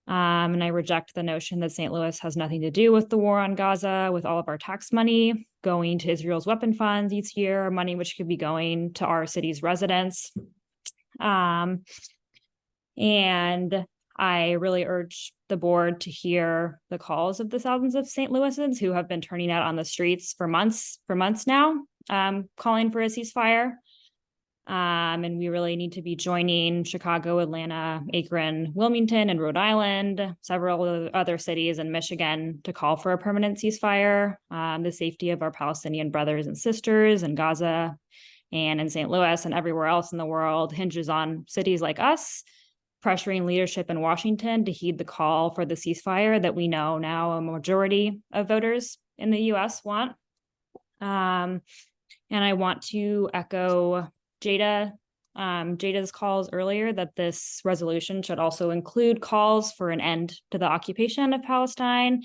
And I reject the notion that St. Louis has nothing to do with the war on Gaza, with all of our tax money going to Israel's weapon funds each year, money which could be going to our city's residents. And I really urge the board to hear the calls of the thousands of St. Louisans who have been turning out on the streets for months now, calling for a ceasefire. And we really need to be joining Chicago, Atlanta, Akron, Wilmington, and Rhode Island, several other cities in Michigan to call for a permanent ceasefire. The safety of our Palestinian brothers and sisters in Gaza and in St. Louis and everywhere else in the world hinges on cities like us pressuring leadership in Washington to heed the call for the ceasefire that we know now a majority of voters in the US want. And I want to echo Jada's calls earlier that this resolution should also include calls for an end to the occupation of Palestine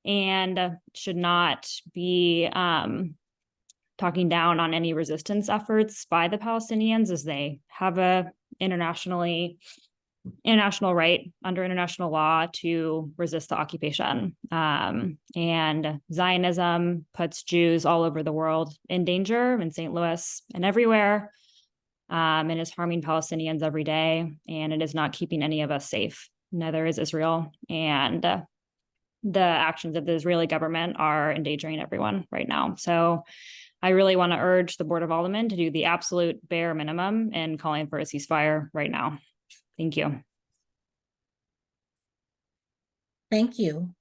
and should not be talking down on any resistance efforts by the Palestinians, as they have a international right under international law to resist the occupation. And Zionism puts Jews all over the world in danger, in St. Louis and everywhere, and is harming Palestinians every day, and it is not keeping any of us safe. Neither is Israel. And the actions of the Israeli government are endangering everyone right now. So I really want to urge the Board of Aldermen to do the absolute bare minimum in calling for a ceasefire right now. Thank you. Thank you.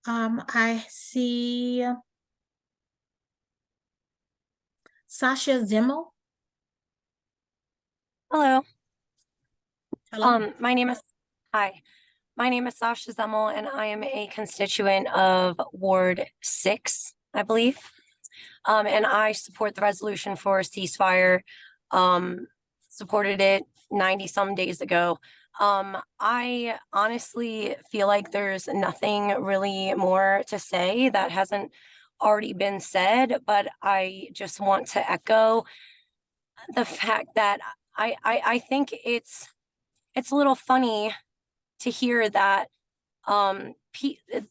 I see Sasha Zimmel. Hello. Hello. My name is Sasha Zemmel, and I am a constituent of Ward 6, I believe. And I support the resolution for a ceasefire. Supported it 90 some days ago. I honestly feel like there's nothing really more to say that hasn't already been said, but I just want to echo the fact that I think it's a little funny to hear that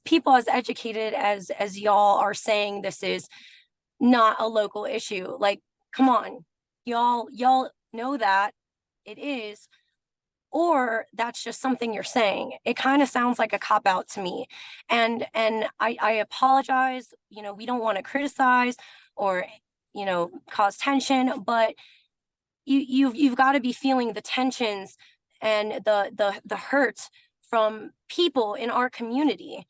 people as educated as y'all are saying this is not a local issue. Like, come on, y'all know that it is, or that's just something you're saying. It kind of sounds like a cop-out to me. And I apologize, we don't want to criticize or, cause tension, but you've got to be feeling the tensions and the hurt from people in our community.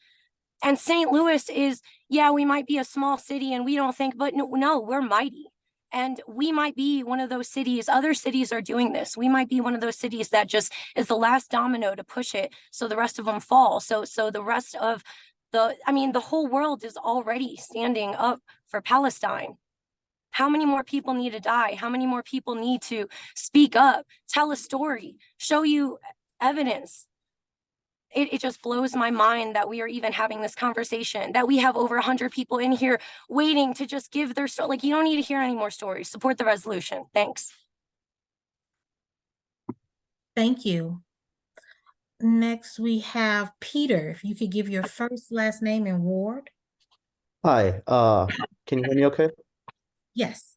And St. Louis is, yeah, we might be a small city and we don't think, but no, we're mighty. And we might be one of those cities, other cities are doing this. We might be one of those cities that just is the last domino to push it so the rest of them fall. So the rest of the whole world is already standing up for Palestine. How many more people need to die? How many more people need to speak up, tell a story, show you evidence? It just blows my mind that we are even having this conversation, that we have over 100 people in here waiting to just give their story. Like, you don't need to hear any more stories. Support the resolution. Thanks. Thank you. Next, we have Peter. If you could give your first, last name, and ward. Hi, can you hear me okay? Yes.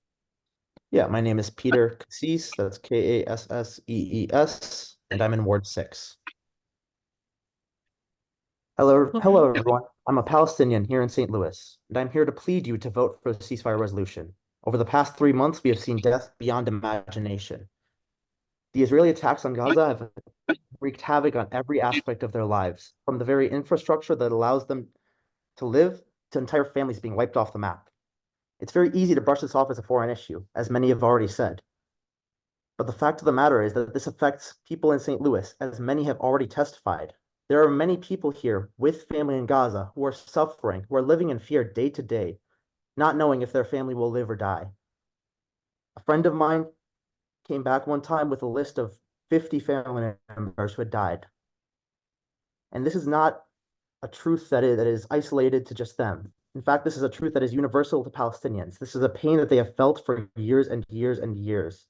Yeah, my name is Peter Kassees, that's Kassees, and I'm in Ward 6. Hello, everyone. I'm a Palestinian here in St. Louis, and I'm here to plead you to vote for the ceasefire resolution. Over the past 3 months, we have seen death beyond imagination. The Israeli attacks on Gaza have wreaked havoc on every aspect of their lives, from the very infrastructure that allows them to live to entire families being wiped off the map. It's very easy to brush this off as a foreign issue, as many have already said. But the fact of the matter is that this affects people in St. Louis, as many have already testified. There are many people here with family in Gaza who are suffering, who are living in fear day to day, not knowing if their family will live or die. A friend of mine came back one time with a list of 50 family members who had died. And this is not a truth that is isolated to just them. In fact, this is a truth that is universal to Palestinians. This is a pain that they have felt for years and years and years.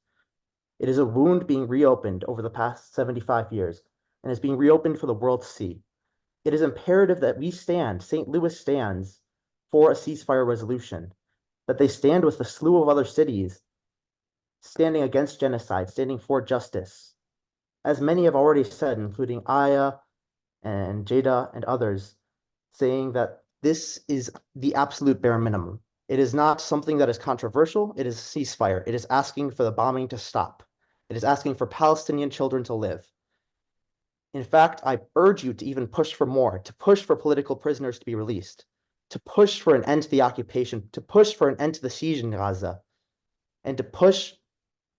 It is a wound being reopened over the past 75 years and is being reopened for the world to see. It is imperative that we stand, St. Louis stands, for a ceasefire resolution, that they stand with a slew of other cities standing against genocide, standing for justice. As many have already said, including Aya and Jada and others, saying that this is the absolute bare minimum. It is not something that is controversial. It is a ceasefire. It is asking for the bombing to stop. It is asking for Palestinian children to live. In fact, I urge you to even push for more, to push for political prisoners to be released, to push for an end to the occupation, to push for an end to the siege in Gaza, and to push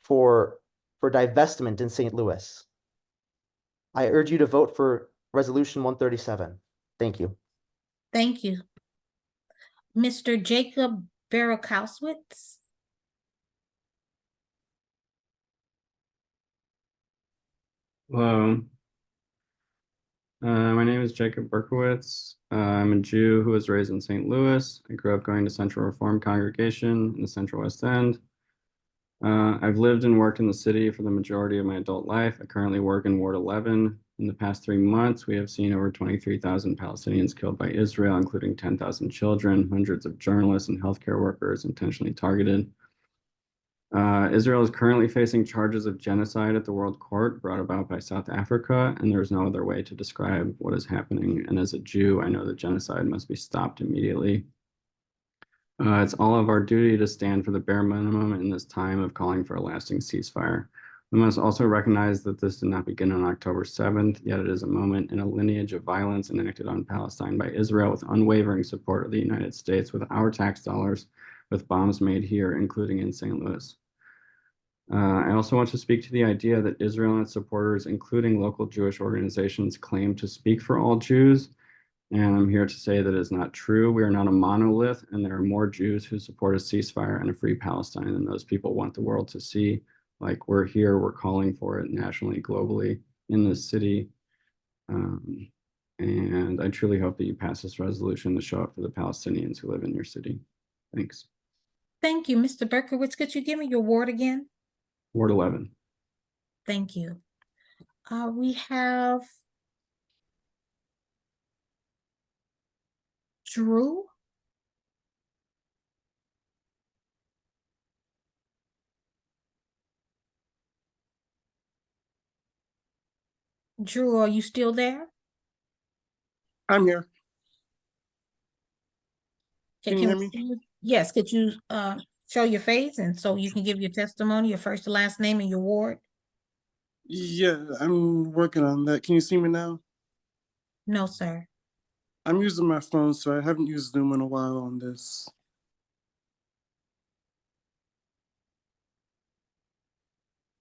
for divestment in St. Louis. I urge you to vote for Resolution 137. Thank you. Thank you. Mr. Jacob Barakowitz. Hello. My name is Jacob Berkowitz. I'm a Jew who was raised in St. Louis. I grew up going to Central Reformed Congregation in the Central West End. I've lived and worked in the city for the majority of my adult life. I currently work in Ward 11. In the past 3 months, we have seen over 23,000 Palestinians killed by Israel, including 10,000 children, hundreds of journalists and healthcare workers intentionally targeted. Israel is currently facing charges of genocide at the World Court brought about by South Africa, and there is no other way to describe what is happening. And as a Jew, I know that genocide must be stopped immediately. It's all of our duty to stand for the bare minimum in this time of calling for a lasting ceasefire. We must also recognize that this did not begin on October 7th, yet it is a moment in a lineage of violence enacted on Palestine by Israel with unwavering support of the United States, with our tax dollars, with bombs made here, including in St. Louis. I also want to speak to the idea that Israel and its supporters, including local Jewish organizations, claim to speak for all Jews. And I'm here to say that is not true. We are not a monolith, and there are more Jews who support a ceasefire and a free Palestine than those people want the world to see. Like, we're here, we're calling for it nationally, globally, in this city. And I truly hope that you pass this resolution to show up for the Palestinians who live in your city. Thanks. Thank you, Mr. Berkowitz. Could you give me your ward again? Ward 11. Thank you. We have Drew. Drew, are you still there? I'm here. Can you hear me? Yes, could you show your face and so you can give your testimony, your first and last name and your ward? Yeah, I'm working on that. Can you see me now? No, sir. I'm using my phone, so I haven't used Zoom in a while on this.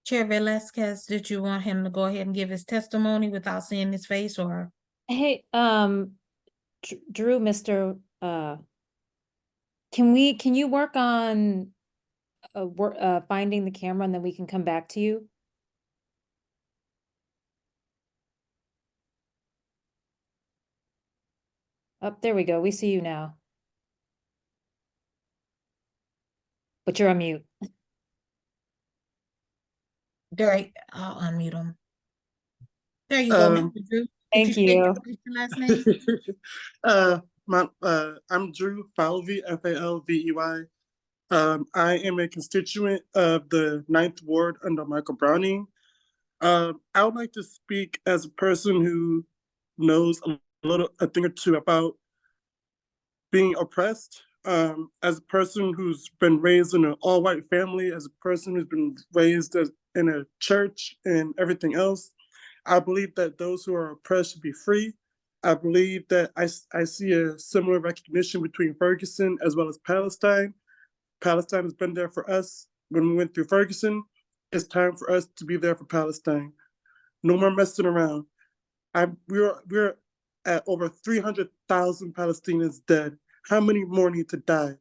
Chair Velasquez, did you want him to go ahead and give his testimony without seeing his face, or? Hey, Drew, Mr. Can you work on finding the camera and then we can come back to you? Oh, there we go. We see you now. But you're on mute. Derek, I'll unmute him. There you go, Mr. Drew. Thank you. Last name? I'm Drew Falvey, Falvey. I am a constituent of the 9th Ward under Michael Browning. I would like to speak as a person who knows a thing or two about being oppressed. As a person who's been raised in an all-white family, as a person who's been raised in a church and everything else. I believe that those who are oppressed should be free. I believe that I see a similar recognition between Ferguson as well as Palestine. Palestine has been there for us when we went through Ferguson. It's time for us to be there for Palestine. No more messing around. We're at over 300,000 Palestinians dead. How many more need to die?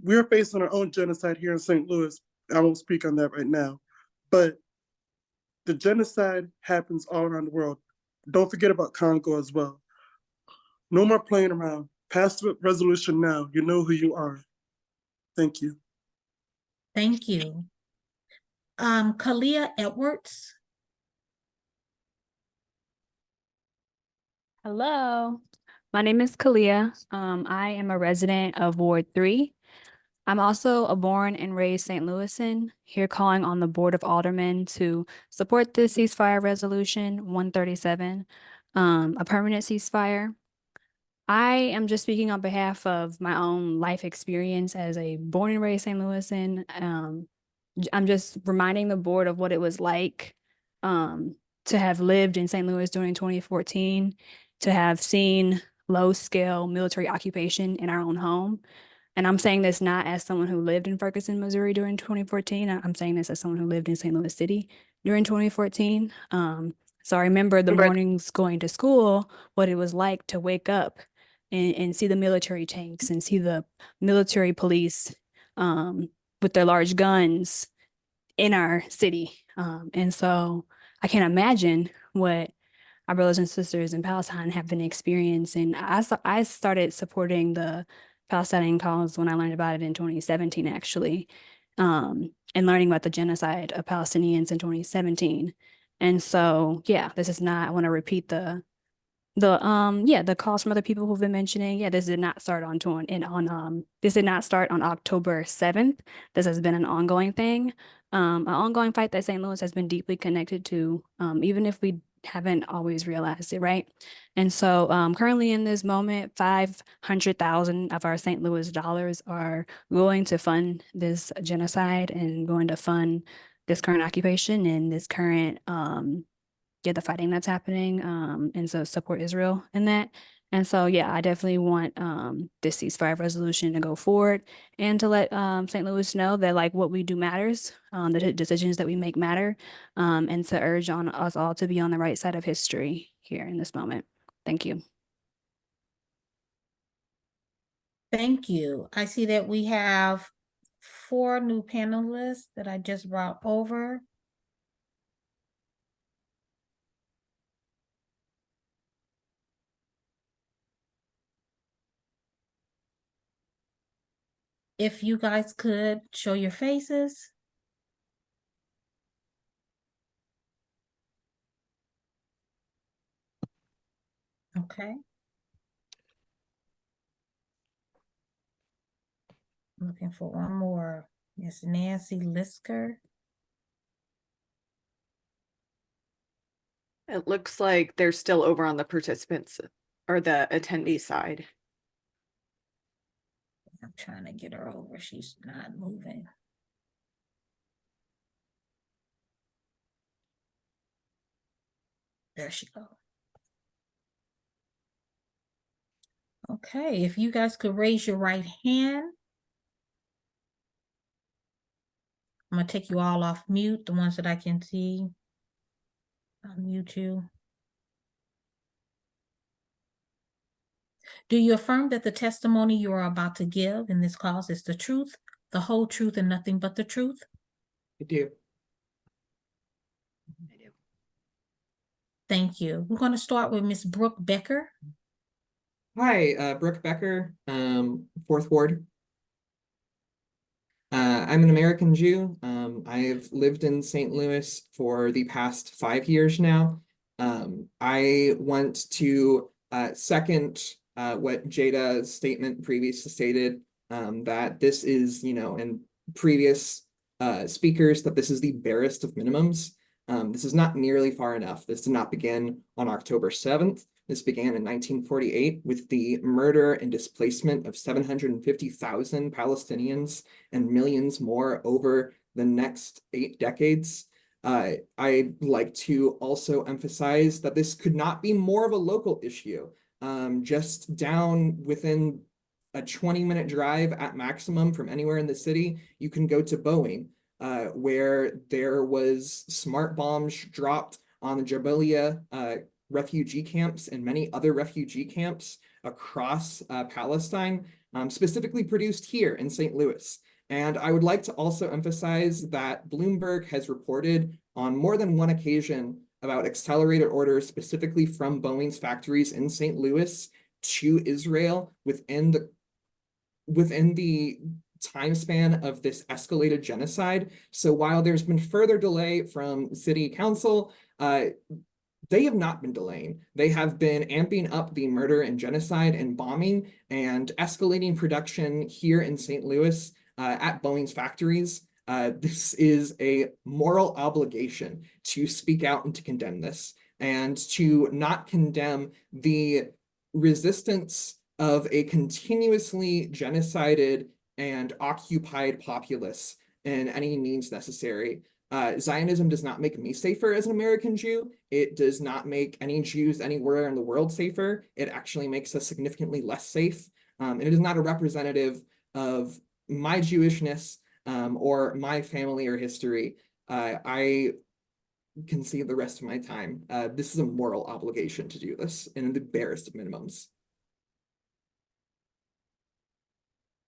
We're facing our own genocide here in St. Louis. I won't speak on that right now, but the genocide happens all around the world. Don't forget about Congo as well. No more playing around. Pass the resolution now. You know who you are. Thank you. Thank you. Kalia Edwards. Hello, my name is Kalia. I am a resident of Ward 3. I'm also a born and raised St. Louisan, here calling on the Board of Aldermen to support the ceasefire resolution 137, a permanent ceasefire. I am just speaking on behalf of my own life experience as a born and raised St. Louisan. I'm just reminding the board of what it was like to have lived in St. Louis during 2014, to have seen low-scale military occupation in our own home. And I'm saying this not as someone who lived in Ferguson, Missouri during 2014. I'm saying this as someone who lived in St. Louis City during 2014. So I remember the mornings going to school, what it was like to wake up and see the military tanks and see the military police with their large guns in our city. And so I can't imagine what our brothers and sisters in Palestine have been experiencing. I started supporting the Palestinian cause when I learned about it in 2017, actually, and learning about the genocide of Palestinians in 2017. And so, yeah, this is not, I want to repeat the calls from other people who've been mentioning. Yeah, this did not start on this did not start on October 7th. This has been an ongoing thing, an ongoing fight that St. Louis has been deeply connected to, even if we haven't always realized it, right? And so currently in this moment, 500,000 of our St. Louis dollars are going to fund this genocide and going to fund this current occupation and this current the fighting that's happening, and so support Israel in that. And so, yeah, I definitely want this ceasefire resolution to go forward and to let St. Louis know that like what we do matters, the decisions that we make matter, and to urge on us all to be on the right side of history here in this moment. Thank you. Thank you. I see that we have 4 new panelists that I just brought over. If you guys could show your faces. Okay. Looking for one more. Miss Nancy Lisker. It looks like they're still over on the participants or the attendee side. I'm trying to get her over. She's not moving. There she goes. Okay, if you guys could raise your right hand. I'm gonna take you all off mute, the ones that I can see. I'll mute you. Do you affirm that the testimony you are about to give in this cause is the truth, the whole truth, and nothing but the truth? I do. Thank you. We're going to start with Miss Brooke Becker. Hi, Brooke Becker, 4th Ward. I'm an American Jew. I've lived in St. Louis for the past 5 years now. I want to second what Jada's statement previously stated, that this is, and previous speakers, that this is the barest of minimums. This is not nearly far enough. This did not begin on October 7th. This began in 1948 with the murder and displacement of 750,000 Palestinians and millions more over the next 8 decades. I'd like to also emphasize that this could not be more of a local issue. Just down within a 20-minute drive at maximum from anywhere in the city, you can go to Boeing, where there was smart bombs dropped on the Jabalia refugee camps and many other refugee camps across Palestine, specifically produced here in St. Louis. And I would like to also emphasize that Bloomberg has reported on more than one occasion about accelerated orders specifically from Boeing's factories in St. Louis to Israel within the time span of this escalated genocide. So while there's been further delay from city council, they have not been delaying. They have been amping up the murder and genocide and bombing and escalating production here in St. Louis at Boeing's factories. This is a moral obligation to speak out and to condemn this, and to not condemn the resistance of a continuously genocided and occupied populace in any means necessary. Zionism does not make me safer as an American Jew. It does not make any Jews anywhere in the world safer. It actually makes us significantly less safe. And it is not a representative of my Jewishness or my family or history. I can see the rest of my time. This is a moral obligation to do this in the barest of minimums.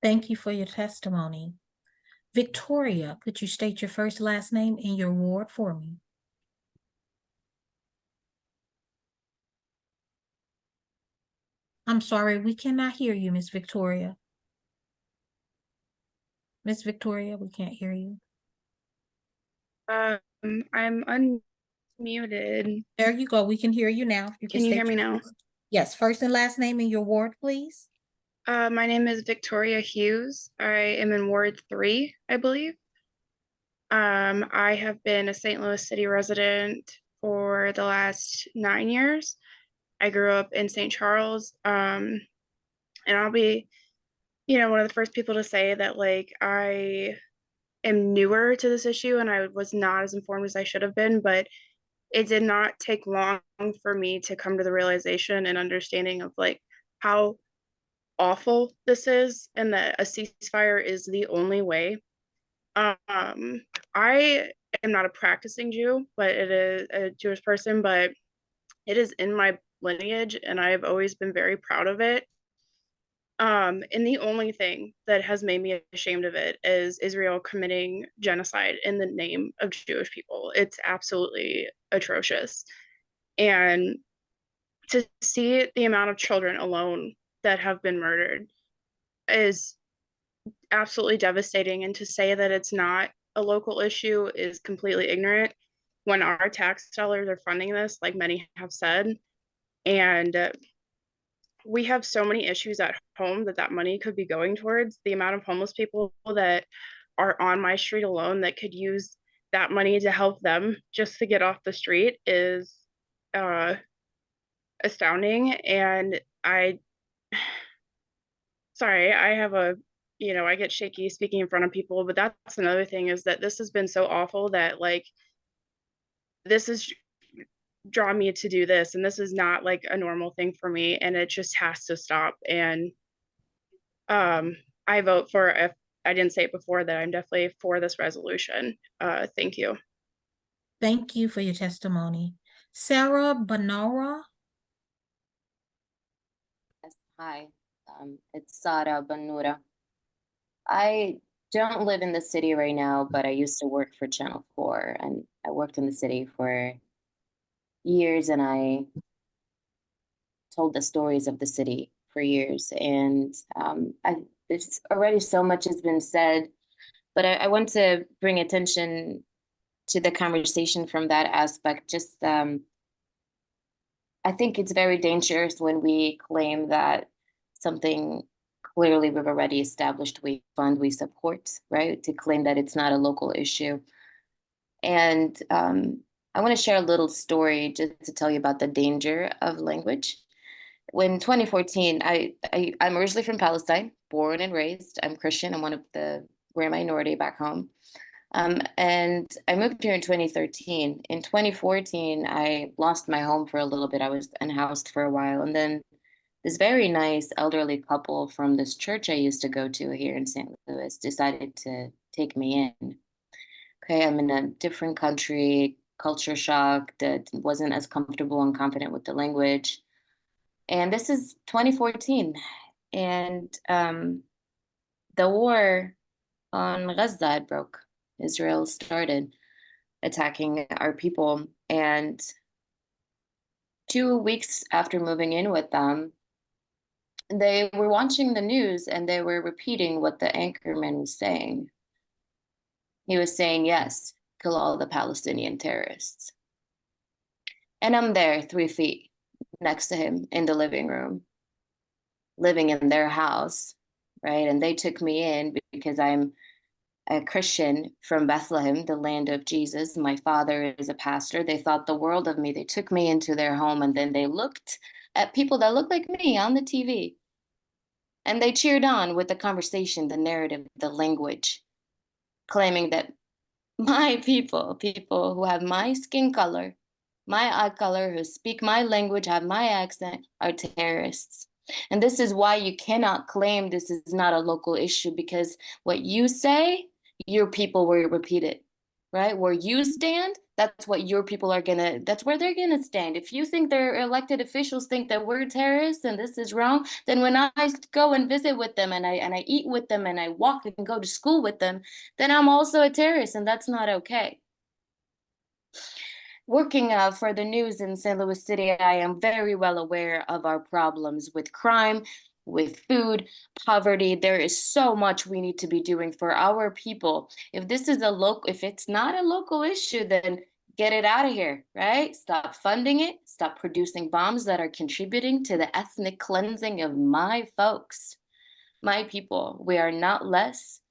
Thank you for your testimony. Victoria, could you state your first, last name, and your ward for me? I'm sorry, we cannot hear you, Miss Victoria. Miss Victoria, we can't hear you. I'm unmuted. There you go. We can hear you now. Can you hear me now? Yes, first and last name and your ward, please. My name is Victoria Hughes. I am in Ward 3, I believe. I have been a St. Louis City resident for the last 9 years. I grew up in St. Charles, and I'll be, one of the first people to say that, like, I am newer to this issue and I was not as informed as I should have been, but it did not take long for me to come to the realization and understanding of, like, how awful this is and that a ceasefire is the only way. I am not a practicing Jew, but it is a Jewish person, but it is in my lineage and I have always been very proud of it. And the only thing that has made me ashamed of it is Israel committing genocide in the name of Jewish people. It's absolutely atrocious. And to see the amount of children alone that have been murdered is absolutely devastating. And to say that it's not a local issue is completely ignorant when our tax dollars are funding this, like many have said. And we have so many issues at home that money could be going towards. The amount of homeless people that are on my street alone that could use that money to help them just to get off the street is astounding. And sorry, I have I get shaky speaking in front of people, but that's another thing, is that this has been so awful that, like, this has drawn me to do this, and this is not like a normal thing for me, and it just has to stop. And I vote for, if I didn't say it before, that I'm definitely for this resolution. Thank you. Thank you for your testimony. Sarah Banara. Yes, hi, it's Sara Banura. I don't live in the city right now, but I used to work for Channel 4, and I worked in the city for years, and I told the stories of the city for years. And there's already so much has been said, but I want to bring attention to the conversation from that aspect. Just, I think it's very dangerous when we claim that something clearly we've already established, we fund, we support, right? To claim that it's not a local issue. And I want to share a little story just to tell you about the danger of language. When 2014, I'm originally from Palestine, born and raised. I'm Christian. We're a minority back home. And I moved here in 2013. In 2014, I lost my home for a little bit. I was unhoused for a while. And then this very nice elderly couple from this church I used to go to here in St. Louis decided to take me in. Okay, I'm in a different country, culture shock, that wasn't as comfortable and confident with the language. And this is 2014. And the war on Gaza had broke. Israel started attacking our people. And 2 weeks after moving in with them, they were watching the news and they were repeating what the anchorman was saying. He was saying, yes, kill all the Palestinian terrorists. And I'm there 3 feet next to him in the living room, living in their house, right? And they took me in because I'm a Christian from Bethlehem, the land of Jesus. My father is a pastor. They thought the world of me. They took me into their home and then they looked at people that looked like me on the TV. And they cheered on with the conversation, the narrative, the language, claiming that my people who have my skin color, my eye color, who speak my language, have my accent, are terrorists. And this is why you cannot claim this is not a local issue, because what you say, your people will repeat it, right? Where you stand, that's what your people are gonna, that's where they're gonna stand. If you think their elected officials think that we're terrorists and this is wrong, then when I go and visit with them and I eat with them and I walk and go to school with them, then I'm also a terrorist, and that's not okay. Working for the news in St. Louis City, I am very well aware of our problems with crime, with food, poverty. There is so much we need to be doing for our people. If it's not a local issue, then get it out of here, right? Stop funding it. Stop producing bombs that are contributing to the ethnic cleansing of my folks, my people. We are not less.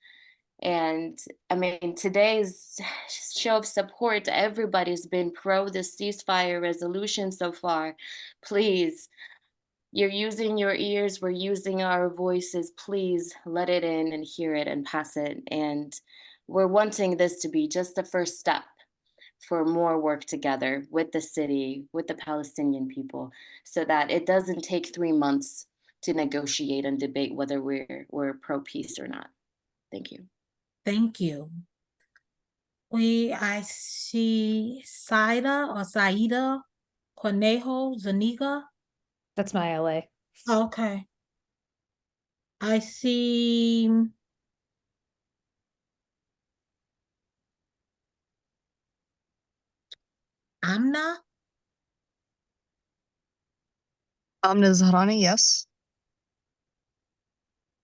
And I mean, today's show of support, everybody's been pro the ceasefire resolution so far. Please, you're using your ears, we're using our voices. Please let it in and hear it and pass it. And we're wanting this to be just the first step for more work together with the city, with the Palestinian people, so that it doesn't take 3 months to negotiate and debate whether we're pro peace or not. Thank you. Thank you. I see Saida Conejo Zuniga. That's my LA. Okay. I see Amna. Amna Zahrani, yes.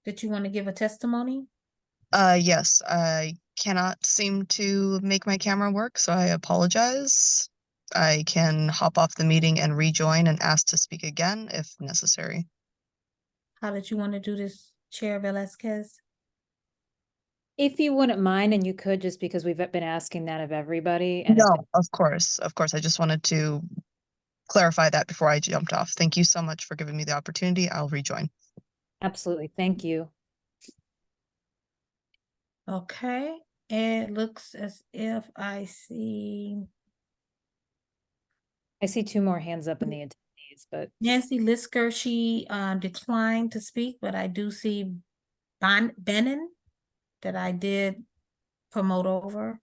Did you want to give a testimony? Yes, I cannot seem to make my camera work, so I apologize. I can hop off the meeting and rejoin and ask to speak again if necessary. How did you want to do this, Chair Velasquez? If you wouldn't mind, and you could, just because we've been asking that of everybody. And if No, of course. I just wanted to clarify that before I jumped off. Thank you so much for giving me the opportunity. I'll rejoin. Absolutely. Thank you. Okay, it looks as if I see two more hands up in the attendees, but Nancy Lisker. She declined to speak, but I do see Benin that I did promote over.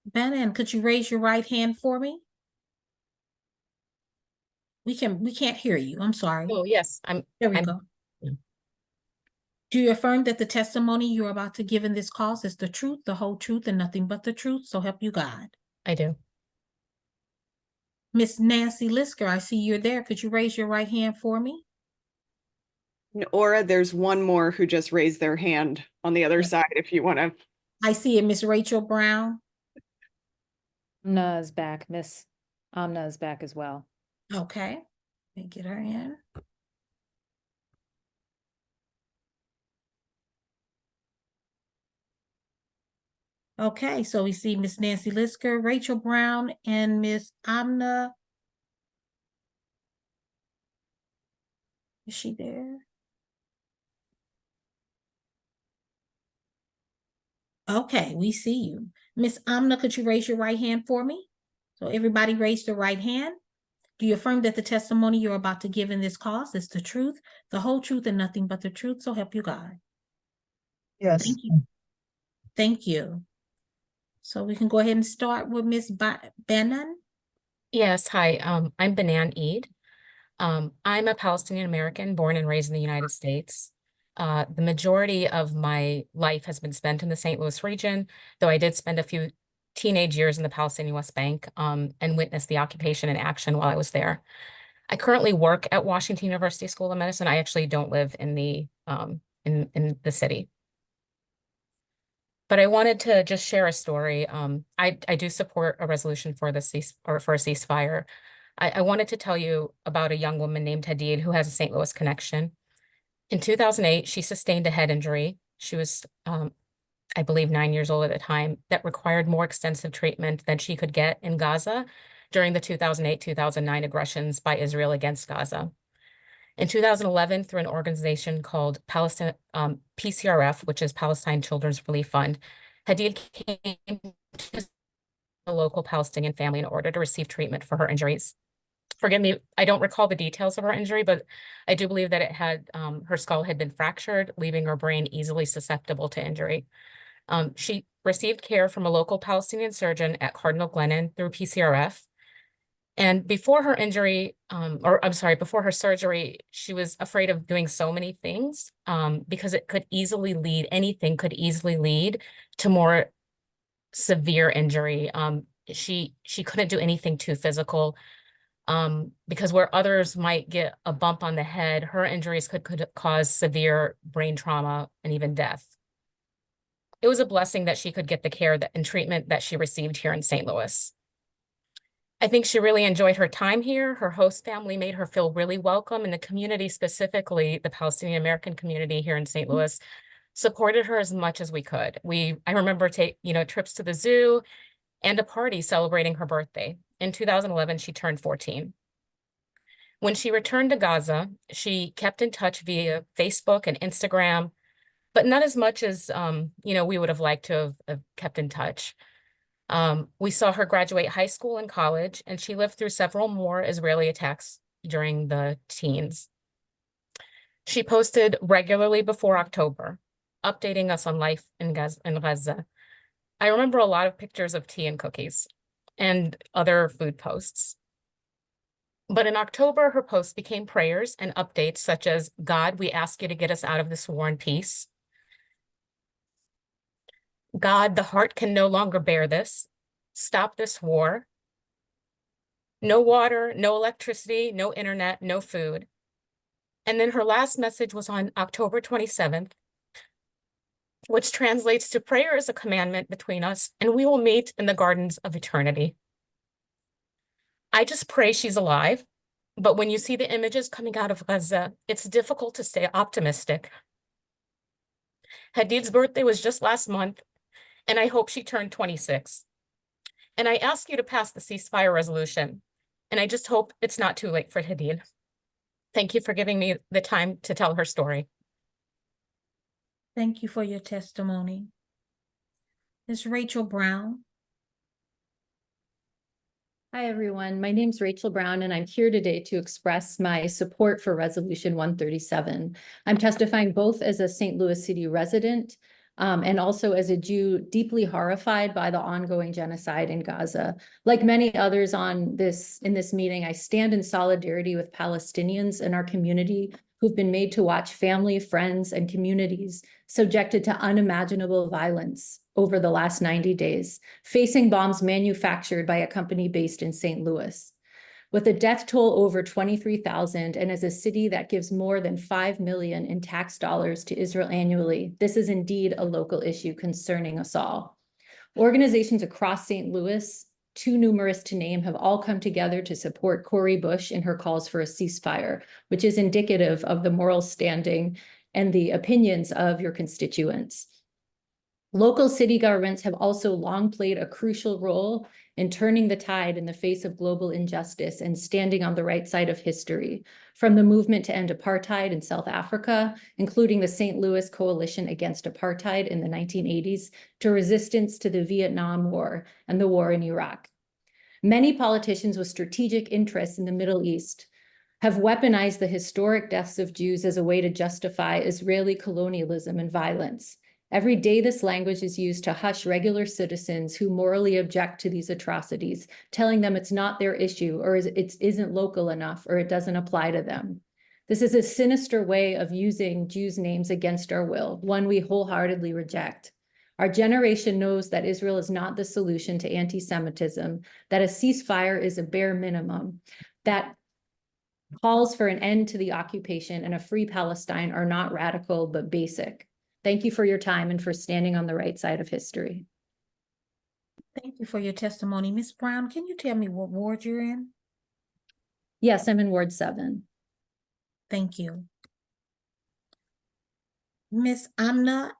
Benin, could you raise your right hand for me? We can't hear you. I'm sorry. Oh, yes, There we go. Do you affirm that the testimony you're about to give in this cause is the truth, the whole truth, and nothing but the truth? So help you God. I do. Miss Nancy Lisker, I see you're there. Could you raise your right hand for me? Aura, there's one more who just raised their hand on the other side if you want to. I see it, Miss Rachel Brown. Amna is back. Miss Amna is back as well. Okay, let me get her in. Okay, so we see Miss Nancy Lisker, Rachel Brown, and Miss Amna. Is she there? Okay, we see you. Miss Amna, could you raise your right hand for me? So everybody raise their right hand. Do you affirm that the testimony you're about to give in this cause is the truth, the whole truth, and nothing but the truth? So help you God. Yes. Thank you. Thank you. So we can go ahead and start with Miss Bannon. Yes, hi. I'm Banan Eid. I'm a Palestinian American born and raised in the United States. The majority of my life has been spent in the St. Louis region, though I did spend a few teenage years in the Palestinian West Bank, and witnessed the occupation in action while I was there. I currently work at Washington University School of Medicine. I actually don't live in the in the city. But I wanted to just share a story. I do support a resolution for the for a ceasefire. I wanted to tell you about a young woman named Hadid who has a St. Louis connection. In 2008, she sustained a head injury. She was, I believe, 9 years old at the time, that required more extensive treatment than she could get in Gaza during the 2008-2009 aggressions by Israel against Gaza. In 2011, through an organization called Palestine, PCRF, which is Palestine Children's Relief Fund, Hadid came to a local Palestinian family in order to receive treatment for her injuries. Forgive me, I don't recall the details of her injury, but I do believe that it had her skull had been fractured, leaving her brain easily susceptible to injury. She received care from a local Palestinian surgeon at Cardinal Glennon through PCRF. And before her injury, before her surgery, she was afraid of doing so many things because it could easily lead, anything could easily lead to more severe injury. She couldn't do anything too physical because where others might get a bump on the head, her injuries could cause severe brain trauma and even death. It was a blessing that she could get the care and treatment that she received here in St. Louis. I think she really enjoyed her time here. Her host family made her feel really welcome, and the community, specifically the Palestinian American community here in St. Louis, supported her as much as we could. I remember trips to the zoo and a party celebrating her birthday. In 2011, she turned 14. When she returned to Gaza, she kept in touch via Facebook and Instagram, but not as much as we would have liked to have kept in touch. We saw her graduate high school and college, and she lived through several more Israeli attacks during the teens. She posted regularly before October, updating us on life in Gaza. I remember a lot of pictures of tea and cookies and other food posts. But in October, her posts became prayers and updates such as, "God, we ask you to get us out of this war in peace. God, the heart can no longer bear this. Stop this war. No water, no electricity, no internet, no food." And then her last message was on October 27th, which translates to, "Prayer is a commandment between us, and we will meet in the gardens of eternity." I just pray she's alive, but when you see the images coming out of Gaza, it's difficult to stay optimistic. Hadid's birthday was just last month, and I hope she turned 26. And I ask you to pass the ceasefire resolution, and I just hope it's not too late for Hadid. Thank you for giving me the time to tell her story. Thank you for your testimony. Ms. Rachel Brown. Hi, everyone. My name's Rachel Brown, and I'm here today to express my support for Resolution 137. I'm testifying both as a St. Louis City resident and also as a Jew deeply horrified by the ongoing genocide in Gaza. Like many others in this meeting, I stand in solidarity with Palestinians in our community who've been made to watch family, friends, and communities subjected to unimaginable violence over the last 90 days, facing bombs manufactured by a company based in St. Louis. With a death toll over 23,000 and as a city that gives more than $5 million in tax dollars to Israel annually, this is indeed a local issue concerning us all. Organizations across St. Louis, too numerous to name, have all come together to support Cori Bush in her calls for a ceasefire, which is indicative of the moral standing and the opinions of your constituents. Local city governments have also long played a crucial role in turning the tide in the face of global injustice and standing on the right side of history, from the movement to end apartheid in South Africa, including the St. Louis Coalition Against Apartheid in the 1980s, to resistance to the Vietnam War and the war in Iraq. Many politicians with strategic interests in the Middle East have weaponized the historic deaths of Jews as a way to justify Israeli colonialism and violence. Every day, this language is used to hush regular citizens who morally object to these atrocities, telling them it's not their issue, or it isn't local enough, or it doesn't apply to them. This is a sinister way of using Jews' names against our will, one we wholeheartedly reject. Our generation knows that Israel is not the solution to anti-Semitism, that a ceasefire is a bare minimum, that calls for an end to the occupation and a free Palestine are not radical, but basic. Thank you for your time and for standing on the right side of history. Thank you for your testimony. Ms. Brown, can you tell me what ward you're in? Yes, I'm in Ward 7. Thank you. Ms. Amna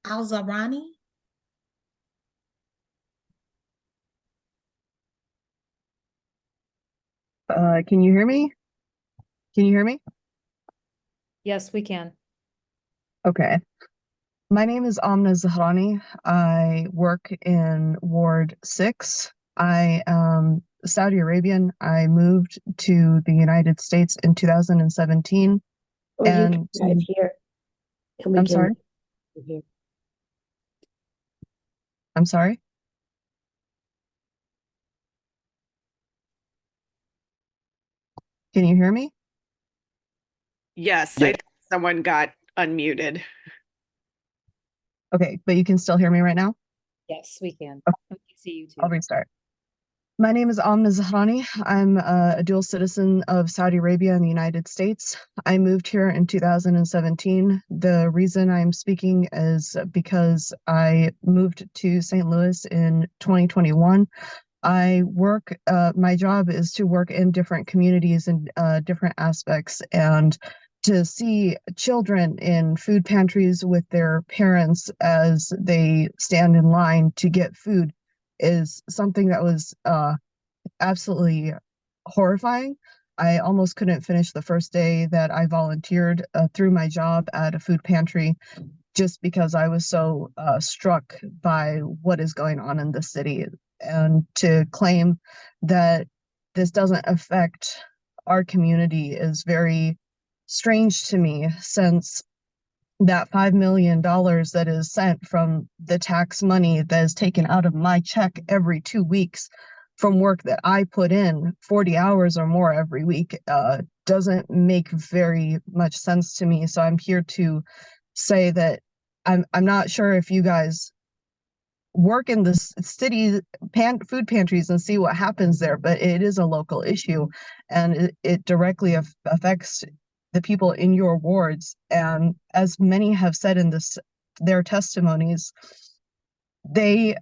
Alzarani? Can you hear me? Can you hear me? Yes, we can. Okay. My name is Amna Zahrani. I work in Ward 6. I am Saudi Arabian. I moved to the United States in 2017. Or you can And drive here. And we I'm can sorry? here. I'm sorry? Can you hear me? Yes, Yeah. I think someone got unmuted. Okay, but you can still hear me right now? Yes, we can. We can see you too. I'll restart. My name is Amna Zahrani. I'm a dual citizen of Saudi Arabia and the United States. I moved here in 2017. The reason I'm speaking is because I moved to St. Louis in 2021. My job is to work in different communities and different aspects, and to see children in food pantries with their parents as they stand in line to get food is something that was absolutely horrifying. I almost couldn't finish the first day that I volunteered through my job at a food pantry, just because I was so struck by what is going on in the city. And to claim that this doesn't affect our community is very strange to me, since that $5 million that is sent from the tax money that is taken out of my check every 2 weeks from work that I put in 40 hours or more every week doesn't make very much sense to me. So I'm here to say that I'm not sure if you guys work in the city food pantries and see what happens there, but it is a local issue, and it directly affects the people in your wards. And as many have said in their testimonies, they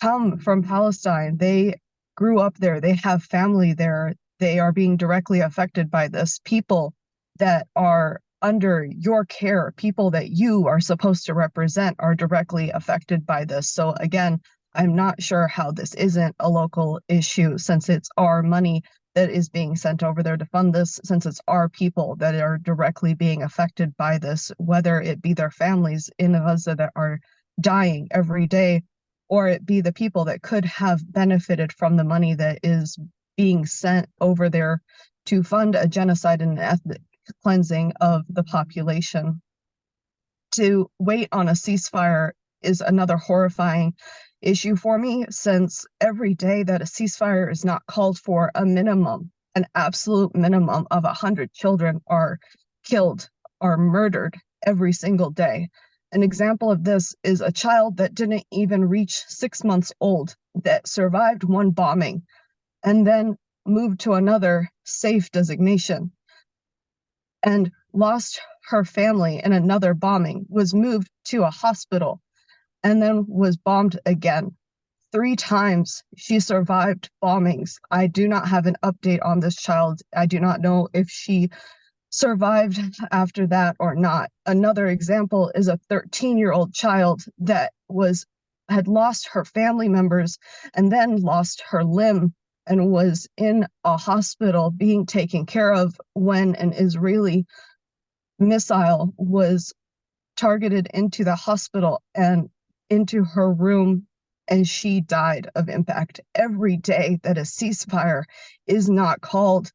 come from Palestine. They grew up there. They have family there. They are being directly affected by this. People that are under your care, people that you are supposed to represent, are directly affected by this. So again, I'm not sure how this isn't a local issue, since it's our money that is being sent over there to fund this, since it's our people that are directly being affected by this, whether it be their families in Gaza that are dying every day, or it be the people that could have benefited from the money that is being sent over there to fund a genocide and ethnic cleansing of the population. To wait on a ceasefire is another horrifying issue for me, since every day that a ceasefire is not called for, an absolute minimum of 100 children are killed, are murdered every single day. An example of this is a child that didn't even reach 6 months old that survived one bombing and then moved to another safe designation and lost her family in another bombing, was moved to a hospital, and then was bombed again. 3 times she survived bombings. I do not have an update on this child. I do not know if she survived after that or not. Another example is a 13-year-old child that had lost her family members and then lost her limb and was in a hospital being taken care of when an Israeli missile was targeted into the hospital and into her room, and she died of impact. Every day that a ceasefire is not called,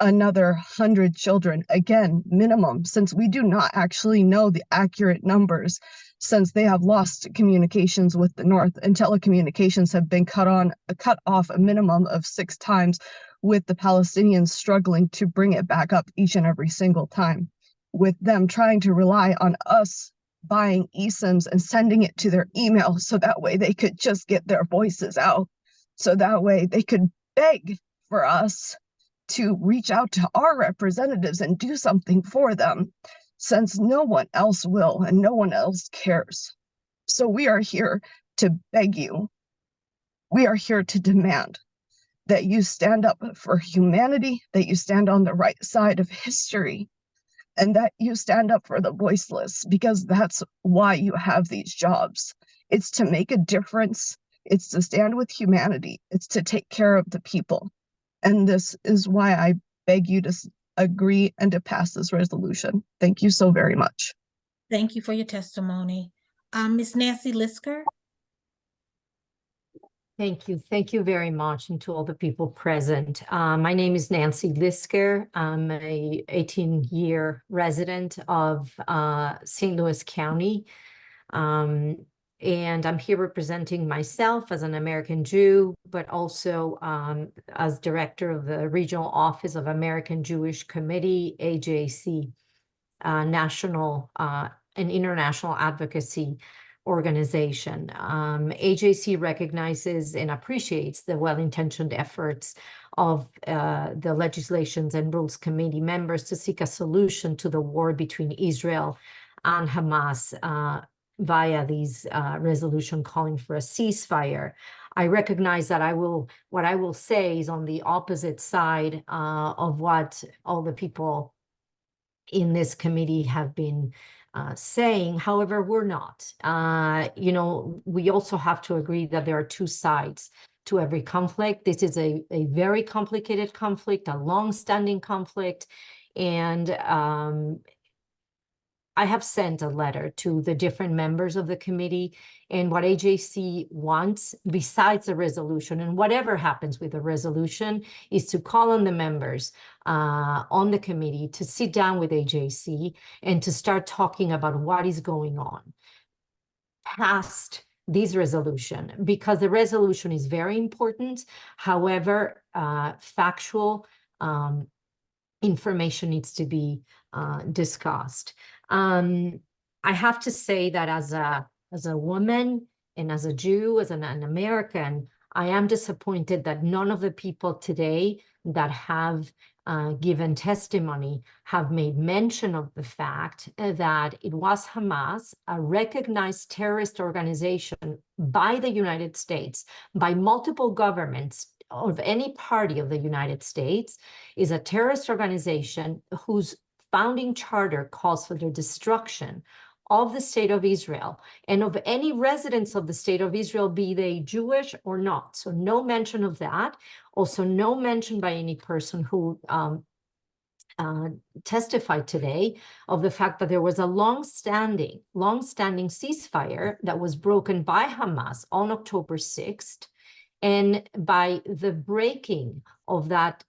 another 100 children, again, minimum, since we do not actually know the accurate numbers, since they have lost communications with the North and telecommunications have been cut off a minimum of 6 times, with the Palestinians struggling to bring it back up each and every single time, with them trying to rely on us buying eSIMs and sending it to their email so that way they could just get their voices out, so that way they could beg for us to reach out to our representatives and do something for them, since no one else will and no one else cares. So we are here to beg you. We are here to demand that you stand up for humanity, that you stand on the right side of history, and that you stand up for the voiceless, because that's why you have these jobs. It's to make a difference. It's to stand with humanity. It's to take care of the people. And this is why I beg you to agree and to pass this resolution. Thank you so very much. Thank you for your testimony. Ms. Nancy Lisker. Thank you. Thank you very much, and to all the people present. My name is Nancy Lisker. I'm a 18-year resident of St. Louis County. And I'm here representing myself as an American Jew, but also as director of the Regional Office of American Jewish Committee, AJC, National and International Advocacy Organization. AJC recognizes and appreciates the well-intentioned efforts of the Legislations and Rules Committee members to seek a solution to the war between Israel and Hamas via these resolution calling for a ceasefire. I recognize that what I will say is on the opposite side of what all the people in this committee have been saying. However, we're not. We also have to agree that there are two sides to every conflict. This is a very complicated conflict, a long-standing conflict, and I have sent a letter to the different members of the committee, and what AJC wants, besides the resolution, and whatever happens with the resolution, is to call on the members on the committee to sit down with AJC and to start talking about what is going on past this resolution, because the resolution is very important. However, factual information needs to be discussed. I have to say that as a woman and as a Jew, as an American, I am disappointed that none of the people today that have given testimony have made mention of the fact that it was Hamas, a recognized terrorist organization by the United States, by multiple governments of any party of the United States, is a terrorist organization whose founding charter calls for the destruction of the state of Israel and of any residents of the state of Israel, be they Jewish or not. So no mention of that. Also no mention by any person who testified today of the fact that there was a long-standing ceasefire that was broken by Hamas on October 6th. And by the breaking of that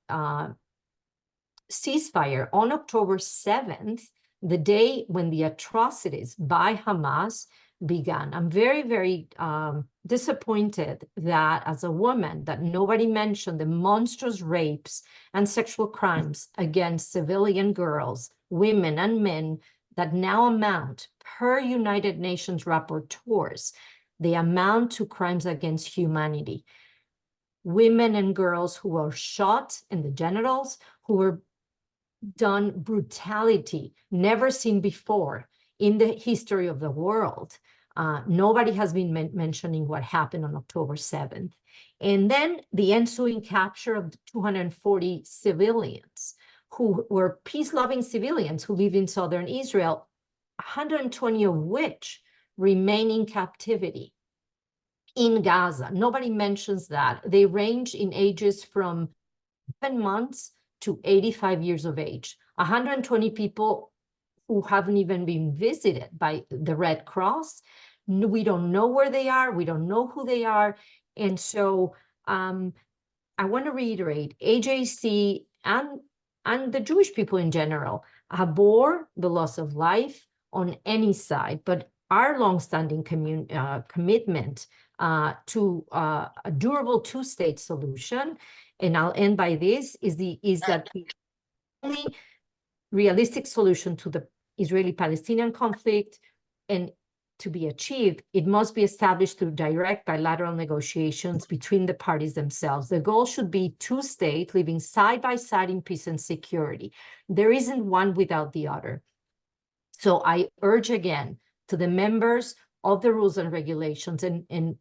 ceasefire on October 7th, the day when the atrocities by Hamas began. I'm very, very disappointed that as a woman, that nobody mentioned the monstrous rapes and sexual crimes against civilian girls, women, and men that now amount, per United Nations rapporteurs, they amount to crimes against humanity. Women and girls who were shot in the genitals, who were done brutality never seen before in the history of the world. Nobody has been mentioning what happened on October 7th. And then the ensuing capture of 240 civilians who were peace-loving civilians who live in southern Israel, 120 of which remain in captivity in Gaza. Nobody mentions that. They range in ages from 7 months to 85 years of age. 120 people who haven't even been visited by the Red Cross. We don't know where they are. We don't know who they are. And so I want to reiterate, AJC and the Jewish people in general abhor the loss of life on any side, but our longstanding commitment to a durable two-state solution, and I'll end by this, is that the only realistic solution to the Israeli-Palestinian conflict, and to be achieved, it must be established through direct bilateral negotiations between the parties themselves. The goal should be two states living side by side in peace and security. There isn't one without the other. So I urge again to the members of the Rules and Regulations and